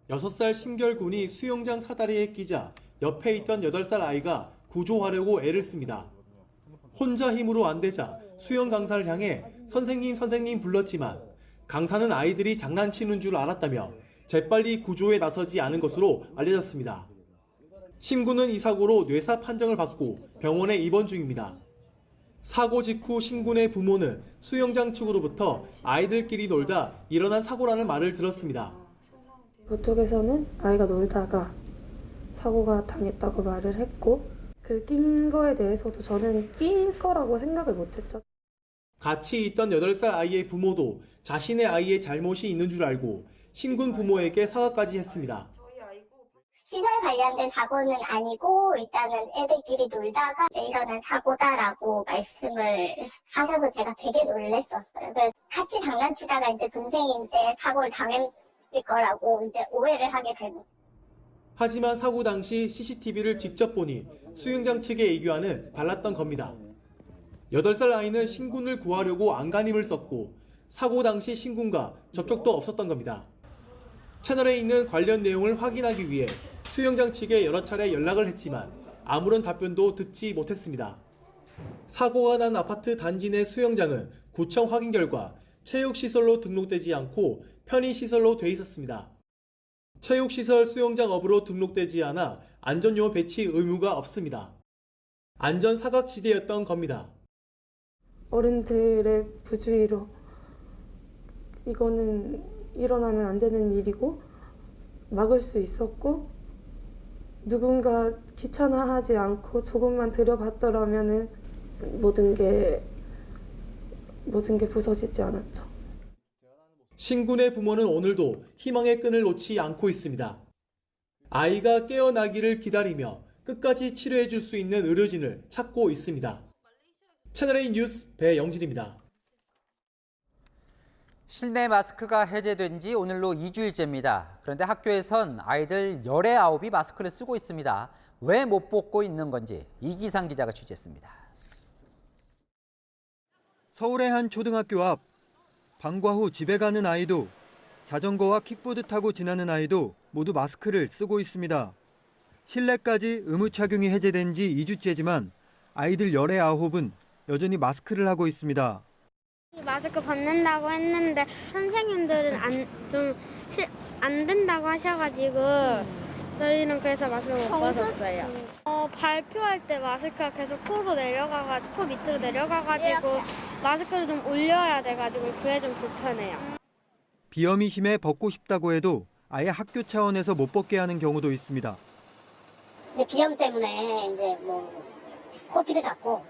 Speaker 14: 6살 심결군이 수영장 사다리에 끼자 옆에 있던 8살 아이가 구조하려고 애를 씁니다. 혼자 힘으로 안 되자 수영 강사를 향해 선생님 불렀지만 강사는 아이들이 장난치는 줄 알았다며 재빨리 구조에 나서지 않은 것으로 알려졌습니다. 심군은 이 사고로 뇌사 판정을 받고 병원에 입원 중입니다. 사고 직후 심군의 부모는 수영장 측으로부터 아이들끼리 놀다 일어난 사고라는 말을 들었습니다.
Speaker 15: 그쪽에서는 아이가 놀다가 사고가 당했다고 말을 했고 그 낀 거에 대해서도 저는 낀 거라고 생각을 못했죠.
Speaker 14: 같이 있던 8살 아이의 부모도 자신의 아이의 잘못이 있는 줄 알고 심군 부모에게 사과까지 했습니다.
Speaker 7: 시설 관련된 사고는 아니고 일단은 애들끼리 놀다가 일어난 사고다라고 말씀을 하셔서 제가 되게 놀랐었어요. 그래서 같이 장난치다가 이제 동생이 이제 사고를 당했을 거라고 이제 오해를 하게 되고.
Speaker 14: 하지만 사고 당시 CCTV를 직접 보니 수영장 측의 애교와는 달랐던 겁니다. 8살 아이는 신군을 구하려고 안간힘을 썼고 사고 당시 신군과 접촉도 없었던 겁니다. 채널에 있는 관련 내용을 확인하기 위해 수영장 측에 여러 차례 연락을 했지만 아무런 답변도 듣지 못했습니다. 사고가 난 아파트 단지 내 수영장은 구청 확인 결과 체육시설로 등록되지 않고 편의시설로 돼 있었습니다. 체육시설 수영장 업으로 등록되지 않아 안전요원 배치 의무가 없습니다. 안전사각지대였던 겁니다.
Speaker 15: 어른들의 부주의로 이거는 일어나면 안 되는 일이고 막을 수 있었고 누군가 귀찮아하지 않고 조금만 들여봤더라면은 모든 게 부서지지 않았죠.
Speaker 14: 신군의 부모는 오늘도 희망의 끈을 놓지 않고 있습니다. 아이가 깨어나기를 기다리며 끝까지 치료해 줄 수 있는 의료진을 찾고 있습니다. 채널A 뉴스 배영진입니다.
Speaker 1: 실내 마스크가 해제된 지 오늘로 2주일째입니다. 그런데 학교에선 아이들 열의 9이 마스크를 쓰고 있습니다. 왜 못 벗고 있는 건지 이기상 기자가 취재했습니다.
Speaker 17: 서울의 한 초등학교 앞. 방과 후 집에 가는 아이도 자전거와 킥보드 타고 지나는 아이도 모두 마스크를 쓰고 있습니다. 실내까지 의무 착용이 해제된 지 2주째지만 아이들 열의 9은 여전히 마스크를 하고 있습니다.
Speaker 18: 마스크 벗는다고 했는데 선생님들은 안 된다고 하셔가지고 저희는 그래서 마스크 못 벗었어요. 발표할 때 마스크가 계속 코 밑으로 내려가가지고 마스크를 좀 올려야 돼가지고 그게 좀 불편해요.
Speaker 17: 비염이 심해 벗고 싶다고 해도 아예 학교 차원에서 못 벗게 하는 경우도 있습니다.
Speaker 7: 이제 비염 때문에 이제 코피도 잡고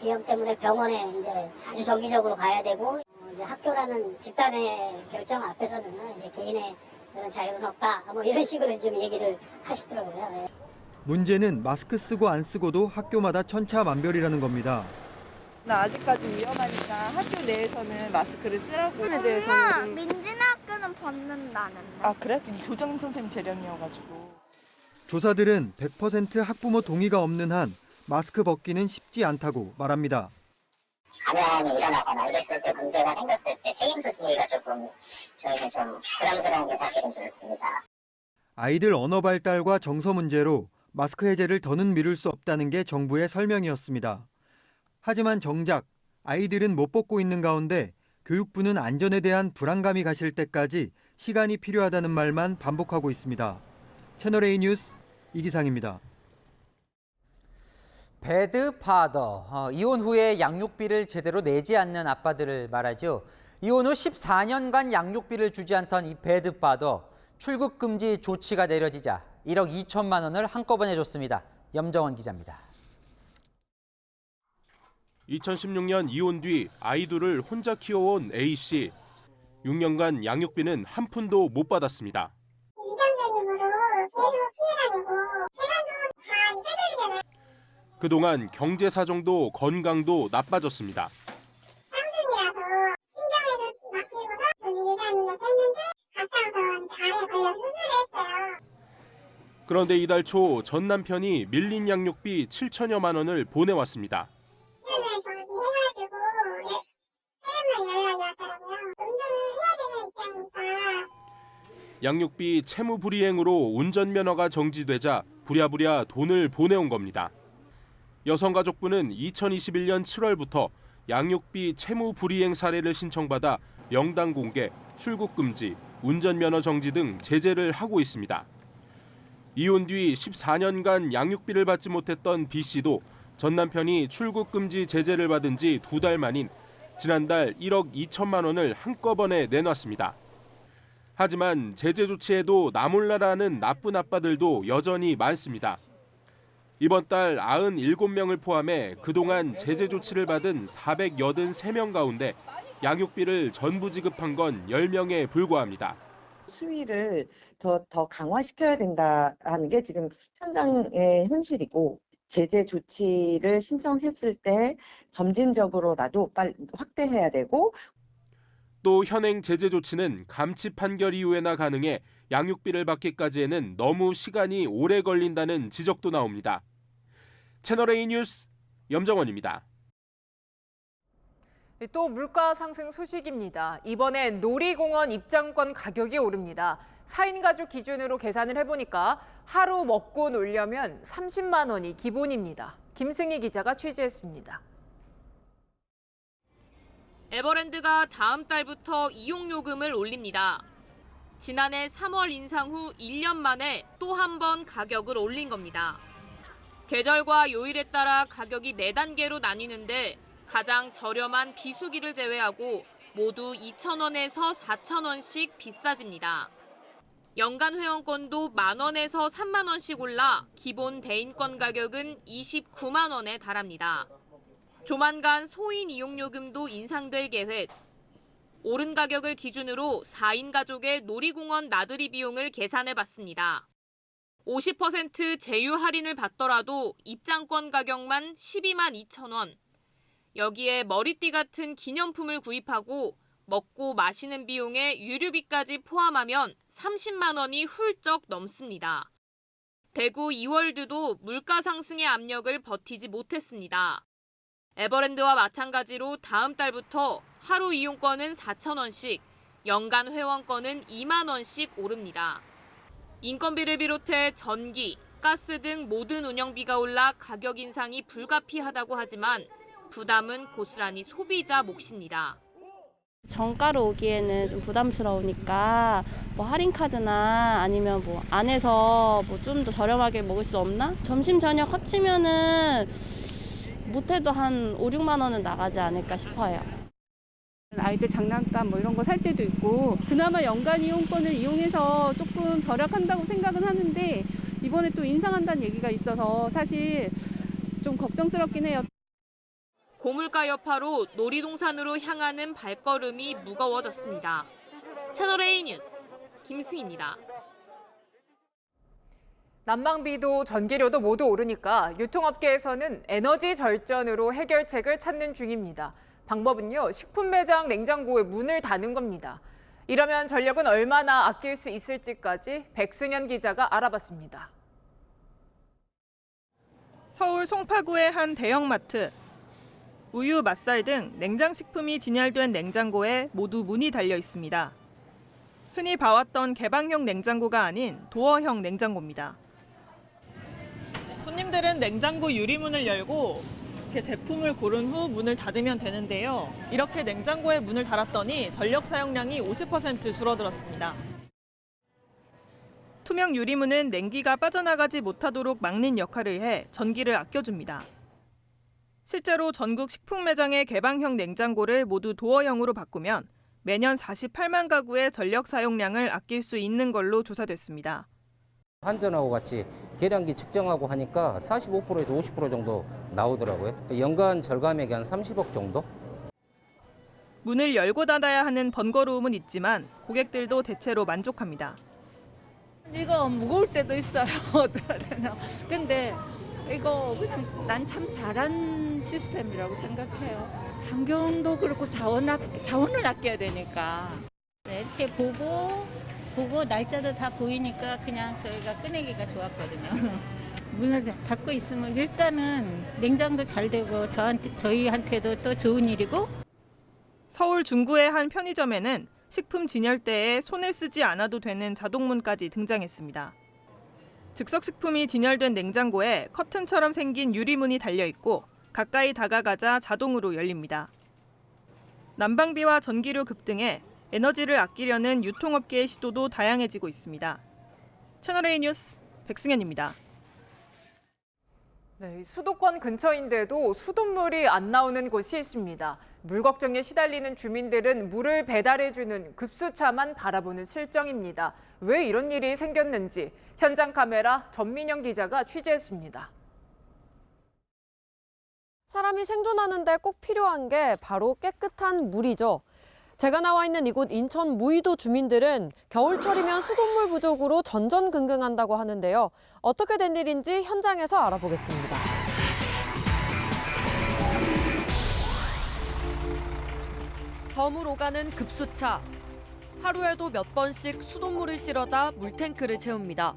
Speaker 7: 비염 때문에 병원에 이제 자주 정기적으로 가야 되고 이제 학교라는 집단의 결정 앞에서는 이제 개인의 그런 자유는 없다. 이런 식으로 좀 얘기를 하시더라고요.
Speaker 17: 문제는 마스크 쓰고 안 쓰고도 학교마다 천차만별이라는 겁니다.
Speaker 19: 아직까지 위험하니까 학교 내에서는 마스크를 쓰라고 에 대해서는
Speaker 18: 민지네 학교는 벗는다는데.
Speaker 19: 아 그래? 교장 선생님 재량이어가지고.
Speaker 17: 조사들은 100% 학부모 동의가 없는 한 마스크 벗기는 쉽지 않다고 말합니다.
Speaker 7: 감염이 일어나거나 이랬을 때 문제가 생겼을 때 책임 소지가 조금 저희는 좀 부담스러운 게 사실은 그렇습니다.
Speaker 17: 아이들 언어 발달과 정서 문제로 마스크 해제를 더는 미룰 수 없다는 게 정부의 설명이었습니다. 하지만 정작 아이들은 못 벗고 있는 가운데 교육부는 안전에 대한 불안감이 가실 때까지 시간이 필요하다는 말만 반복하고 있습니다. 채널A 뉴스 이기상입니다.
Speaker 1: 배드파더, 이혼 후에 양육비를 제대로 내지 않는 아빠들을 말하죠. 이혼 후 14년간 양육비를 주지 않던 이 배드파더, 출국 금지 조치가 내려지자 1억 2천만 원을 한꺼번에 줬습니다. 염정원 기자입니다.
Speaker 27: 2016년 이혼 뒤 아이들을 혼자 키워온 A씨. 6년간 양육비는 한 푼도 못 받았습니다.
Speaker 7: 위장전입으로 계속 피해가 되고 재산도 다 빼돌리잖아요.
Speaker 27: 그동안 경제 사정도 건강도 나빠졌습니다.
Speaker 7: 쌍둥이라서 신장에도 맡기고서 돈이 다니면서 했는데 갑상선 알에 걸려 수술을 했어요.
Speaker 27: 그런데 이달 초 전 남편이 밀린 양육비 7천여만 원을 보내왔습니다.
Speaker 7: 정지해가지고
Speaker 27: 양육비 채무 불이행으로 운전면허가 정지되자 부랴부랴 돈을 보내온 겁니다. 여성가족부는 2021년 7월부터 양육비 채무 불이행 사례를 신청받아 명단 공개, 출국 금지, 운전면허 정지 등 제재를 하고 있습니다. 이혼 뒤 14년간 양육비를 받지 못했던 B 씨도 전 남편이 출국 금지 제재를 받은 지 2달 만인 지난달 1억 2천만 원을 한꺼번에 내놨습니다. 하지만 제재 조치에도 나몰라라는 나쁜 아빠들도 여전히 많습니다. 이번 달 97명을 포함해 그동안 제재 조치를 받은 483명 가운데 양육비를 전부 지급한 건 10명에 불과합니다.
Speaker 2: 수위를 더 강화시켜야 된다는 게 지금 현장의 현실이고, 제재 조치를 신청했을 때 점진적으로라도 빨리 확대해야 되고,
Speaker 27: 또 현행 제재 조치는 감치 판결 이후에나 가능해 양육비를 받기까지에는 너무 시간이 오래 걸린다는 지적도 나옵니다. 채널A 뉴스 염정원입니다.
Speaker 4: 또 물가 상승 소식입니다. 이번엔 놀이공원 입장권 가격이 오릅니다. 4인 가족 기준으로 계산을 해보니까 하루 먹고 놀려면 30만 원이 기본입니다. 김승희 기자가 취재했습니다.
Speaker 16: 에버랜드가 다음 달부터 이용요금을 올립니다. 지난해 3월 인상 후 1년 만에 또 한 번 가격을 올린 겁니다. 계절과 요일에 따라 가격이 4단계로 나뉘는데 가장 저렴한 비수기를 제외하고 모두 2,000원에서 4,000원씩 비싸집니다. 연간 회원권도 만원에서 3만 원씩 올라 기본 대인권 가격은 29만 원에 달합니다. 조만간 소인 이용요금도 인상될 계획. 오른 가격을 기준으로 4인 가족의 놀이공원 나들이 비용을 계산해봤습니다. 50% 제휴 할인을 받더라도 입장권 가격만 12만 2천 원. 여기에 머리띠 같은 기념품을 구입하고 먹고 마시는 비용에 유류비까지 포함하면 30만 원이 훌쩍 넘습니다. 대구 이월드도 물가 상승의 압력을 버티지 못했습니다. 에버랜드와 마찬가지로 다음 달부터 하루 이용권은 4,000원씩, 연간 회원권은 2만 원씩 오릅니다. 인건비를 비롯해 전기, 가스 등 모든 운영비가 올라 가격 인상이 불가피하다고 하지만 부담은 고스란히 소비자 몫입니다.
Speaker 20: 정가로 오기에는 좀 부담스러우니까 뭐 할인 카드나 아니면 뭐 안에서 뭐 좀 더 저렴하게 먹을 수 없나? 점심 저녁 합치면은 못해도 한 5, 6만 원은 나가지 않을까 싶어요.
Speaker 21: 아이들 장난감 뭐 이런 거 살 때도 있고, 그나마 연간 이용권을 이용해서 조금 절약한다고 생각은 하는데 이번에 또 인상한다는 얘기가 있어서 사실 좀 걱정스럽긴 해요.
Speaker 16: 고물가 여파로 놀이동산으로 향하는 발걸음이 무거워졌습니다. 채널A 뉴스 김승희입니다.
Speaker 4: 난방비도 전기료도 모두 오르니까 유통업계에서는 에너지 절전으로 해결책을 찾는 중입니다. 방법은요, 식품 매장 냉장고에 문을 닫는 겁니다. 이러면 전력은 얼마나 아낄 수 있을지까지 백승현 기자가 알아봤습니다.
Speaker 22: 서울 송파구의 한 대형마트. 우유, 맛살 등 냉장식품이 진열된 냉장고에 모두 문이 달려 있습니다. 흔히 봐왔던 개방형 냉장고가 아닌 도어형 냉장고입니다. 손님들은 냉장고 유리문을 열고 이렇게 제품을 고른 후 문을 닫으면 되는데요. 이렇게 냉장고에 문을 달았더니 전력 사용량이 50% 줄어들었습니다. 투명 유리문은 냉기가 빠져나가지 못하도록 막는 역할을 해 전기를 아껴줍니다. 실제로 전국 식품 매장의 개방형 냉장고를 모두 도어형으로 바꾸면 매년 48만 가구의 전력 사용량을 아낄 수 있는 걸로 조사됐습니다.
Speaker 23: 한전하고 같이 계량기 측정하고 하니까 45%에서 50% 정도 나오더라고요. 연간 절감액이 한 30억 정도?
Speaker 22: 문을 열고 닫아야 하는 번거로움은 있지만 고객들도 대체로 만족합니다.
Speaker 24: 이거 무거울 때도 있어요. 근데 이거 그냥 난 참 잘한 시스템이라고 생각해요. 환경도 그렇고 자원을 아껴야 되니까.
Speaker 25: 네, 이렇게 보고 날짜도 다 보이니까 그냥 저희가 꺼내기가 좋았거든요. 문을 닫고 있으면 일단은 냉장도 잘 되고 저희한테도 또 좋은 일이고.
Speaker 22: 서울 중구의 한 편의점에는 식품 진열대에 손을 쓰지 않아도 되는 자동문까지 등장했습니다. 즉석식품이 진열된 냉장고에 커튼처럼 생긴 유리문이 달려있고 가까이 다가가자 자동으로 열립니다. 난방비와 전기료 급등에 에너지를 아끼려는 유통업계의 시도도 다양해지고 있습니다. 채널A 뉴스 백승현입니다.
Speaker 4: 네, 수도권 근처인데도 수돗물이 안 나오는 곳이 있습니다. 물 걱정에 시달리는 주민들은 물을 배달해주는 급수차만 바라보는 실정입니다. 왜 이런 일이 생겼는지 현장 카메라 전민영 기자가 취재했습니다.
Speaker 3: 사람이 생존하는 데 꼭 필요한 게 바로 깨끗한 물이죠. 제가 나와 있는 이곳 인천 무의도 주민들은 겨울철이면 수돗물 부족으로 전전긍긍한다고 하는데요. 어떻게 된 일인지 현장에서 알아보겠습니다. 섬을 오가는 급수차. 하루에도 몇 번씩 수돗물을 실어다 물탱크를 채웁니다.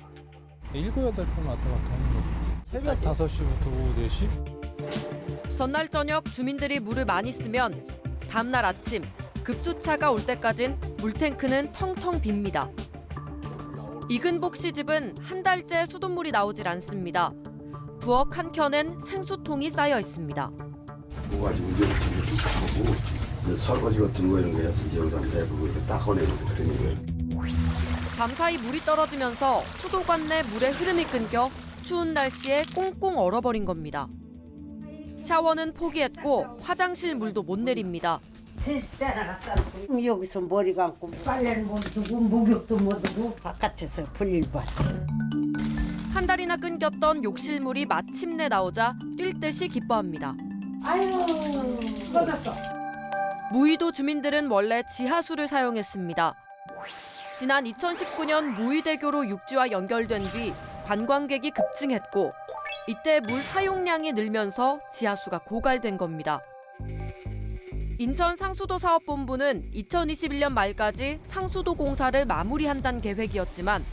Speaker 5: 7, 8번 왔다 갔다 하는 거죠. 새벽 5시부터 오후 4시.
Speaker 3: 전날 저녁 주민들이 물을 많이 쓰면 다음날 아침 급수차가 올 때까진 물탱크는 텅텅 빕니다. 이근복 씨 집은 한 달째 수돗물이 나오질 않습니다. 부엌 한 켠엔 생수통이 쌓여 있습니다.
Speaker 8: 그거 가지고 이제 하고 설거지 같은 거 이런 거 해서 이제 여기다 내부고 이렇게 딱 꺼내고 그러는 거예요.
Speaker 3: 밤사이 물이 떨어지면서 수도관 내 물의 흐름이 끊겨 추운 날씨에 꽁꽁 얼어버린 겁니다. 샤워는 포기했고 화장실 물도 못 내립니다.
Speaker 9: 여기서 머리 감고 빨래는 못 두고 목욕도 못 하고 바깥에서 볼일 봤지.
Speaker 3: 한 달이나 끊겼던 욕실물이 마침내 나오자 뛸 듯이 기뻐합니다.
Speaker 9: 아유, 꺼졌어.
Speaker 3: 무의도 주민들은 원래 지하수를 사용했습니다. 지난 2019년 무의대교로 육지와 연결된 뒤 관광객이 급증했고 이때 물 사용량이 늘면서 지하수가 고갈된 겁니다. 인천 상수도 사업본부는 2021년 말까지 상수도 공사를 마무리한다는 계획이었지만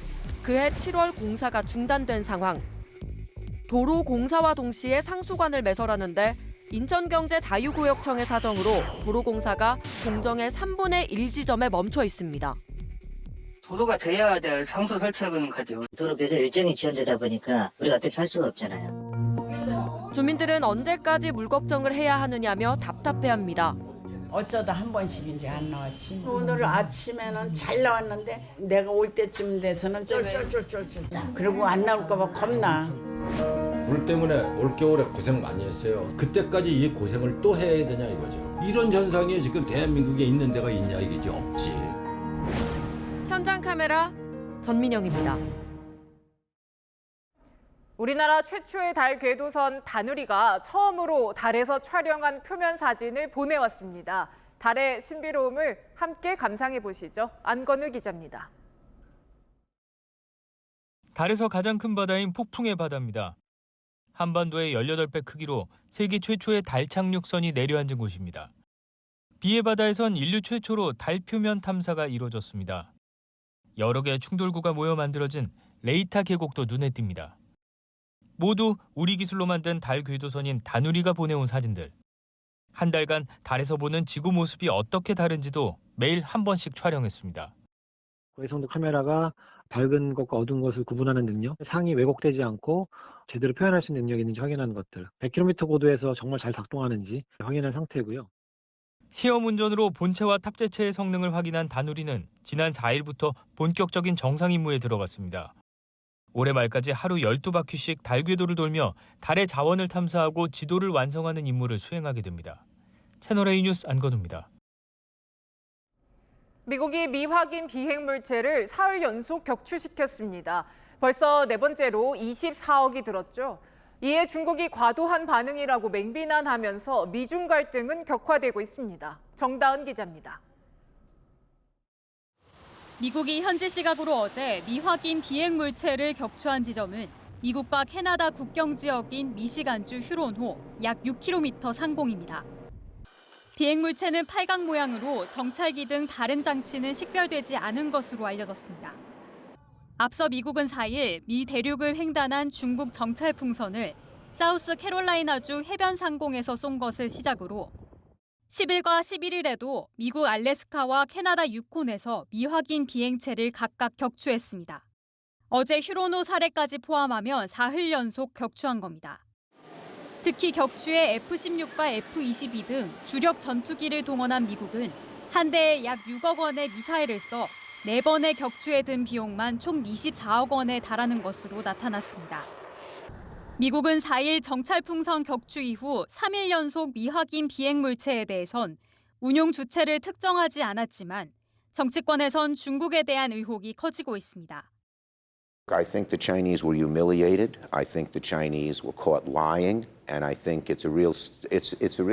Speaker 3: 그해 7월 공사가 중단된 상황. 도로 공사와 동시에 상수관을 매설하는데 인천경제자유구역청의 사정으로 도로공사가 공정의 3분의 1 지점에 멈춰 있습니다.
Speaker 10: 도로가 돼야 될 상수 설치하는 거죠. 도로 배수 일정이 지연되다 보니까 우리가 어떻게 할 수가 없잖아요.
Speaker 3: 주민들은 언제까지 물 걱정을 해야 하느냐며 답답해합니다.
Speaker 9: 어쩌다 한 번씩 이제 안 나왔지. 오늘 아침에는 잘 나왔는데 내가 올 때쯤 돼서는 쫄쫄쫄쫄. 그리고 안 나올까 봐 겁나.
Speaker 11: 물 때문에 올겨울에 고생 많이 했어요. 그때까지 이 고생을 또 해야 되냐 이거죠. 이런 현상이 지금 대한민국에 있는 데가 있냐 이게 없지.
Speaker 3: 현장 카메라 전민영입니다.
Speaker 4: 우리나라 최초의 달 궤도선 다누리가 처음으로 달에서 촬영한 표면 사진을 보내왔습니다. 달의 신비로움을 함께 감상해 보시죠. 안건우 기자입니다.
Speaker 26: 달에서 가장 큰 바다인 폭풍의 바다입니다. 한반도의 18배 크기로 세계 최초의 달 착륙선이 내려앉은 곳입니다. 비의 바다에선 인류 최초로 달 표면 탐사가 이루어졌습니다. 여러 개의 충돌구가 모여 만들어진 레이타 계곡도 눈에 띕니다. 모두 우리 기술로 만든 달 궤도선인 다누리가 보내온 사진들. 한 달간 달에서 보는 지구 모습이 어떻게 다른지도 매일 한 번씩 촬영했습니다.
Speaker 28: 고해성도 카메라가 밝은 것과 어두운 것을 구분하는 능력, 상이 왜곡되지 않고 제대로 표현할 수 있는 능력이 있는지 확인하는 것들, 100km 고도에서 정말 잘 작동하는지 확인한 상태고요.
Speaker 26: 시험 운전으로 본체와 탑재체의 성능을 확인한 다누리는 지난 4일부터 본격적인 정상 임무에 들어갔습니다. 올해 말까지 하루 12바퀴씩 달 궤도를 돌며 달의 자원을 탐사하고 지도를 완성하는 임무를 수행하게 됩니다. 채널A 뉴스 안건우입니다.
Speaker 4: 미국이 미확인 비행 물체를 사흘 연속 격추시켰습니다. 벌써 네 번째로 24억이 들었죠. 이에 중국이 과도한 반응이라고 맹비난하면서 미중 갈등은 격화되고 있습니다. 정다은 기자입니다.
Speaker 29: 미국이 현지 시각으로 어제 미확인 비행 물체를 격추한 지점은 미국과 캐나다 국경 지역인 미시간주 휴론호 약 6km 상공입니다. 비행 물체는 팔각 모양으로 정찰기 등 다른 장치는 식별되지 않은 것으로 알려졌습니다. 앞서 미국은 4일 미 대륙을 횡단한 중국 정찰 풍선을 사우스 캐롤라이나주 해변 상공에서 쏜 것을 시작으로 10일과 11일에도 미국 알래스카와 캐나다 유콘에서 미확인 비행체를 각각 격추했습니다. 어제 휴론호 사례까지 포함하면 사흘 연속 격추한 겁니다. 특히 격추에 F-16과 F-22 등 주력 전투기를 동원한 미국은 한 대에 약 6억 원의 미사일을 써 4번의 격추에 든 비용만 총 24억 원에 달하는 것으로 나타났습니다. 미국은 4일 정찰풍선 격추 이후 3일 연속 미확인 비행 물체에 대해선 운용 주체를 특정하지 않았지만 정치권에선 중국에 대한 의혹이 커지고 있습니다.
Speaker 1: I think the Chinese were humiliated. I think the Chinese were caught lying, and I think it's a real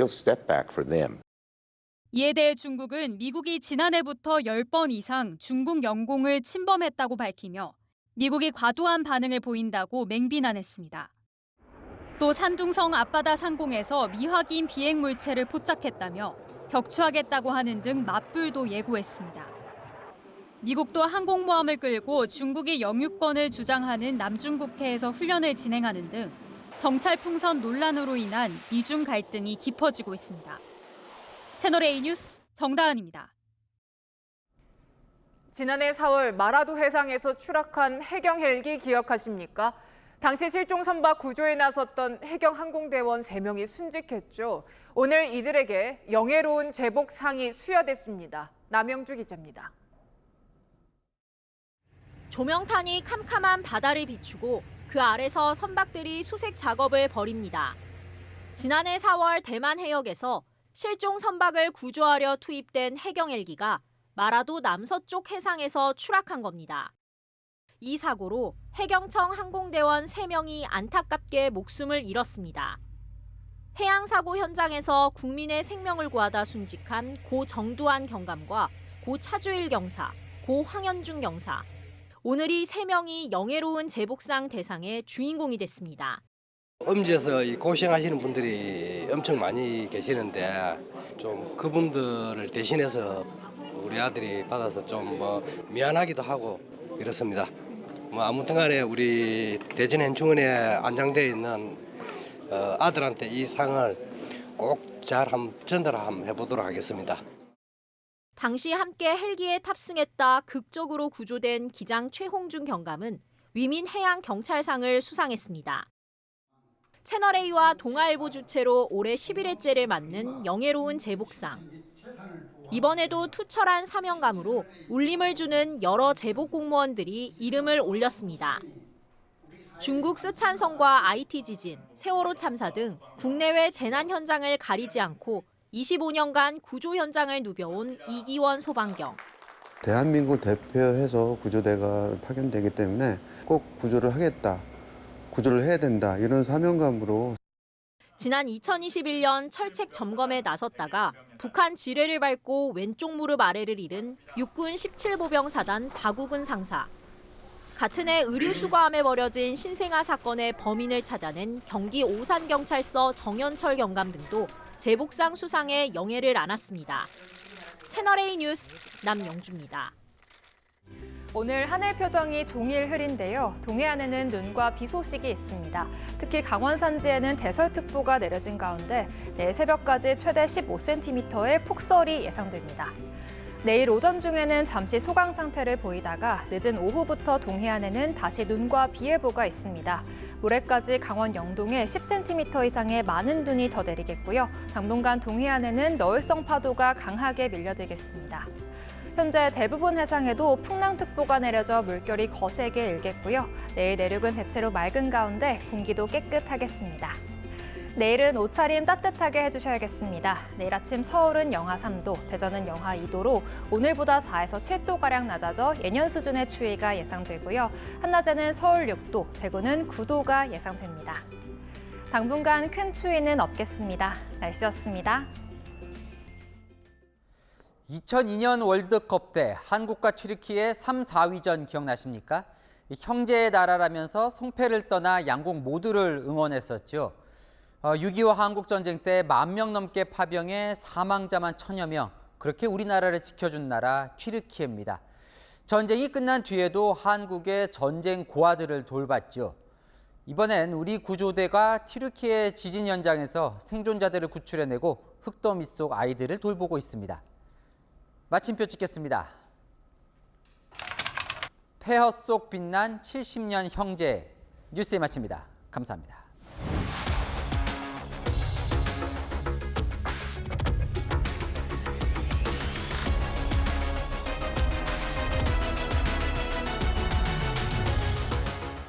Speaker 1: step back for them.
Speaker 29: 이에 대해 중국은 미국이 지난해부터 10번 이상 중국 영공을 침범했다고 밝히며 미국이 과도한 반응을 보인다고 맹비난했습니다. 또 산둥성 앞바다 상공에서 미확인 비행 물체를 포착했다며 격추하겠다고 하는 등 맞불도 예고했습니다. 미국도 항공모함을 끌고 중국이 영유권을 주장하는 남중국해에서 훈련을 진행하는 등 정찰풍선 논란으로 인한 미중 갈등이 깊어지고 있습니다. 채널A 뉴스 정다은입니다.
Speaker 4: 지난해 4월 마라도 해상에서 추락한 해경 헬기 기억하십니까? 당시 실종 선박 구조에 나섰던 해경 항공대원 3명이 순직했죠. 오늘 이들에게 영예로운 제복상이 수여됐습니다. 남영주 기자입니다.
Speaker 6: 조명탄이 캄캄한 바다를 비추고 그 아래서 선박들이 수색 작업을 벌입니다. 지난해 4월 대만 해역에서 실종 선박을 구조하려 투입된 해경 헬기가 마라도 남서쪽 해상에서 추락한 겁니다. 이 사고로 해경청 항공대원 3명이 안타깝게 목숨을 잃었습니다. 해양사고 현장에서 국민의 생명을 구하다 순직한 고 정두환 경감과 고 차주일 경사, 고 황현중 경사. 오늘 이 3명이 영예로운 제복상 대상의 주인공이 됐습니다.
Speaker 12: 음지에서 고생하시는 분들이 엄청 많이 계시는데 좀 그분들을 대신해서 우리 아들이 받아서 좀 미안하기도 하고 이렇습니다. 아무튼 간에 우리 대전 현충원에 안장되어 있는 아들한테 이 상을 꼭 잘 전달 해보도록 하겠습니다.
Speaker 6: 당시 함께 헬기에 탑승했다 극적으로 구조된 기장 최홍준 경감은 위민 해양경찰상을 수상했습니다. 채널A와 동아일보 주최로 올해 11회째를 맞는 영예로운 제복상. 이번에도 투철한 사명감으로 울림을 주는 여러 제복 공무원들이 이름을 올렸습니다. 중국 쓰촨성과 IT 지진, 세월호 참사 등 국내외 재난 현장을 가리지 않고 25년간 구조 현장을 누벼온 이기원 소방경.
Speaker 13: 대한민국을 대표해서 구조대가 파견되기 때문에 꼭 구조를 하겠다, 구조를 해야 된다 이런 사명감으로.
Speaker 6: 지난 2021년 철책 점검에 나섰다가 북한 지뢰를 밟고 왼쪽 무릎 아래를 잃은 육군 17보병 사단 박우근 상사. 같은 해 의류 수거함에 벌어진 신생아 사건의 범인을 찾아낸 경기 오산경찰서 정현철 경감 등도 제복상 수상에 영예를 안았습니다. 채널A 뉴스 남영주입니다.
Speaker 14: 오늘 하늘 표정이 종일 흐린데요. 동해안에는 눈과 비 소식이 있습니다. 특히 강원 산지에는 대설특보가 내려진 가운데 내일 새벽까지 최대 15cm의 폭설이 예상됩니다. 내일 오전 중에는 잠시 소강 상태를 보이다가 늦은 오후부터 동해안에는 다시 눈과 비 예보가 있습니다. 모레까지 강원 영동에 10cm 이상의 많은 눈이 더 내리겠고요. 당분간 동해안에는 너울성 파도가 강하게 밀려들겠습니다. 현재 대부분 해상에도 풍랑특보가 내려져 물결이 거세게 일겠고요. 내일 내륙은 대체로 맑은 가운데 공기도 깨끗하겠습니다. 내일은 옷차림 따뜻하게 해주셔야겠습니다. 내일 아침 서울은 영하 3도, 대전은 영하 2도로 오늘보다 4에서 7도가량 낮아져 예년 수준의 추위가 예상되고요. 한낮에는 서울 6도, 대구는 9도가 예상됩니다. 당분간 큰 추위는 없겠습니다. 날씨였습니다.
Speaker 15: 2002년 월드컵 때 한국과 튀르키예 3, 4위전 기억나십니까? 형제의 나라라면서 성패를 떠나 양국 모두를 응원했었죠. 6.25 한국전쟁 때 10,000명 넘게 파병해 사망자만 1,000여 명, 그렇게 우리나라를 지켜준 나라 튀르키예입니다. 전쟁이 끝난 뒤에도 한국의 전쟁 고아들을 돌봤죠. 이번엔 우리 구조대가 튀르키예 지진 현장에서 생존자들을 구출해내고 흙더미 속 아이들을 돌보고 있습니다. 마침표 찍겠습니다. 폐허 속 빛난 70년 형제 뉴스에 마칩니다. 감사합니다.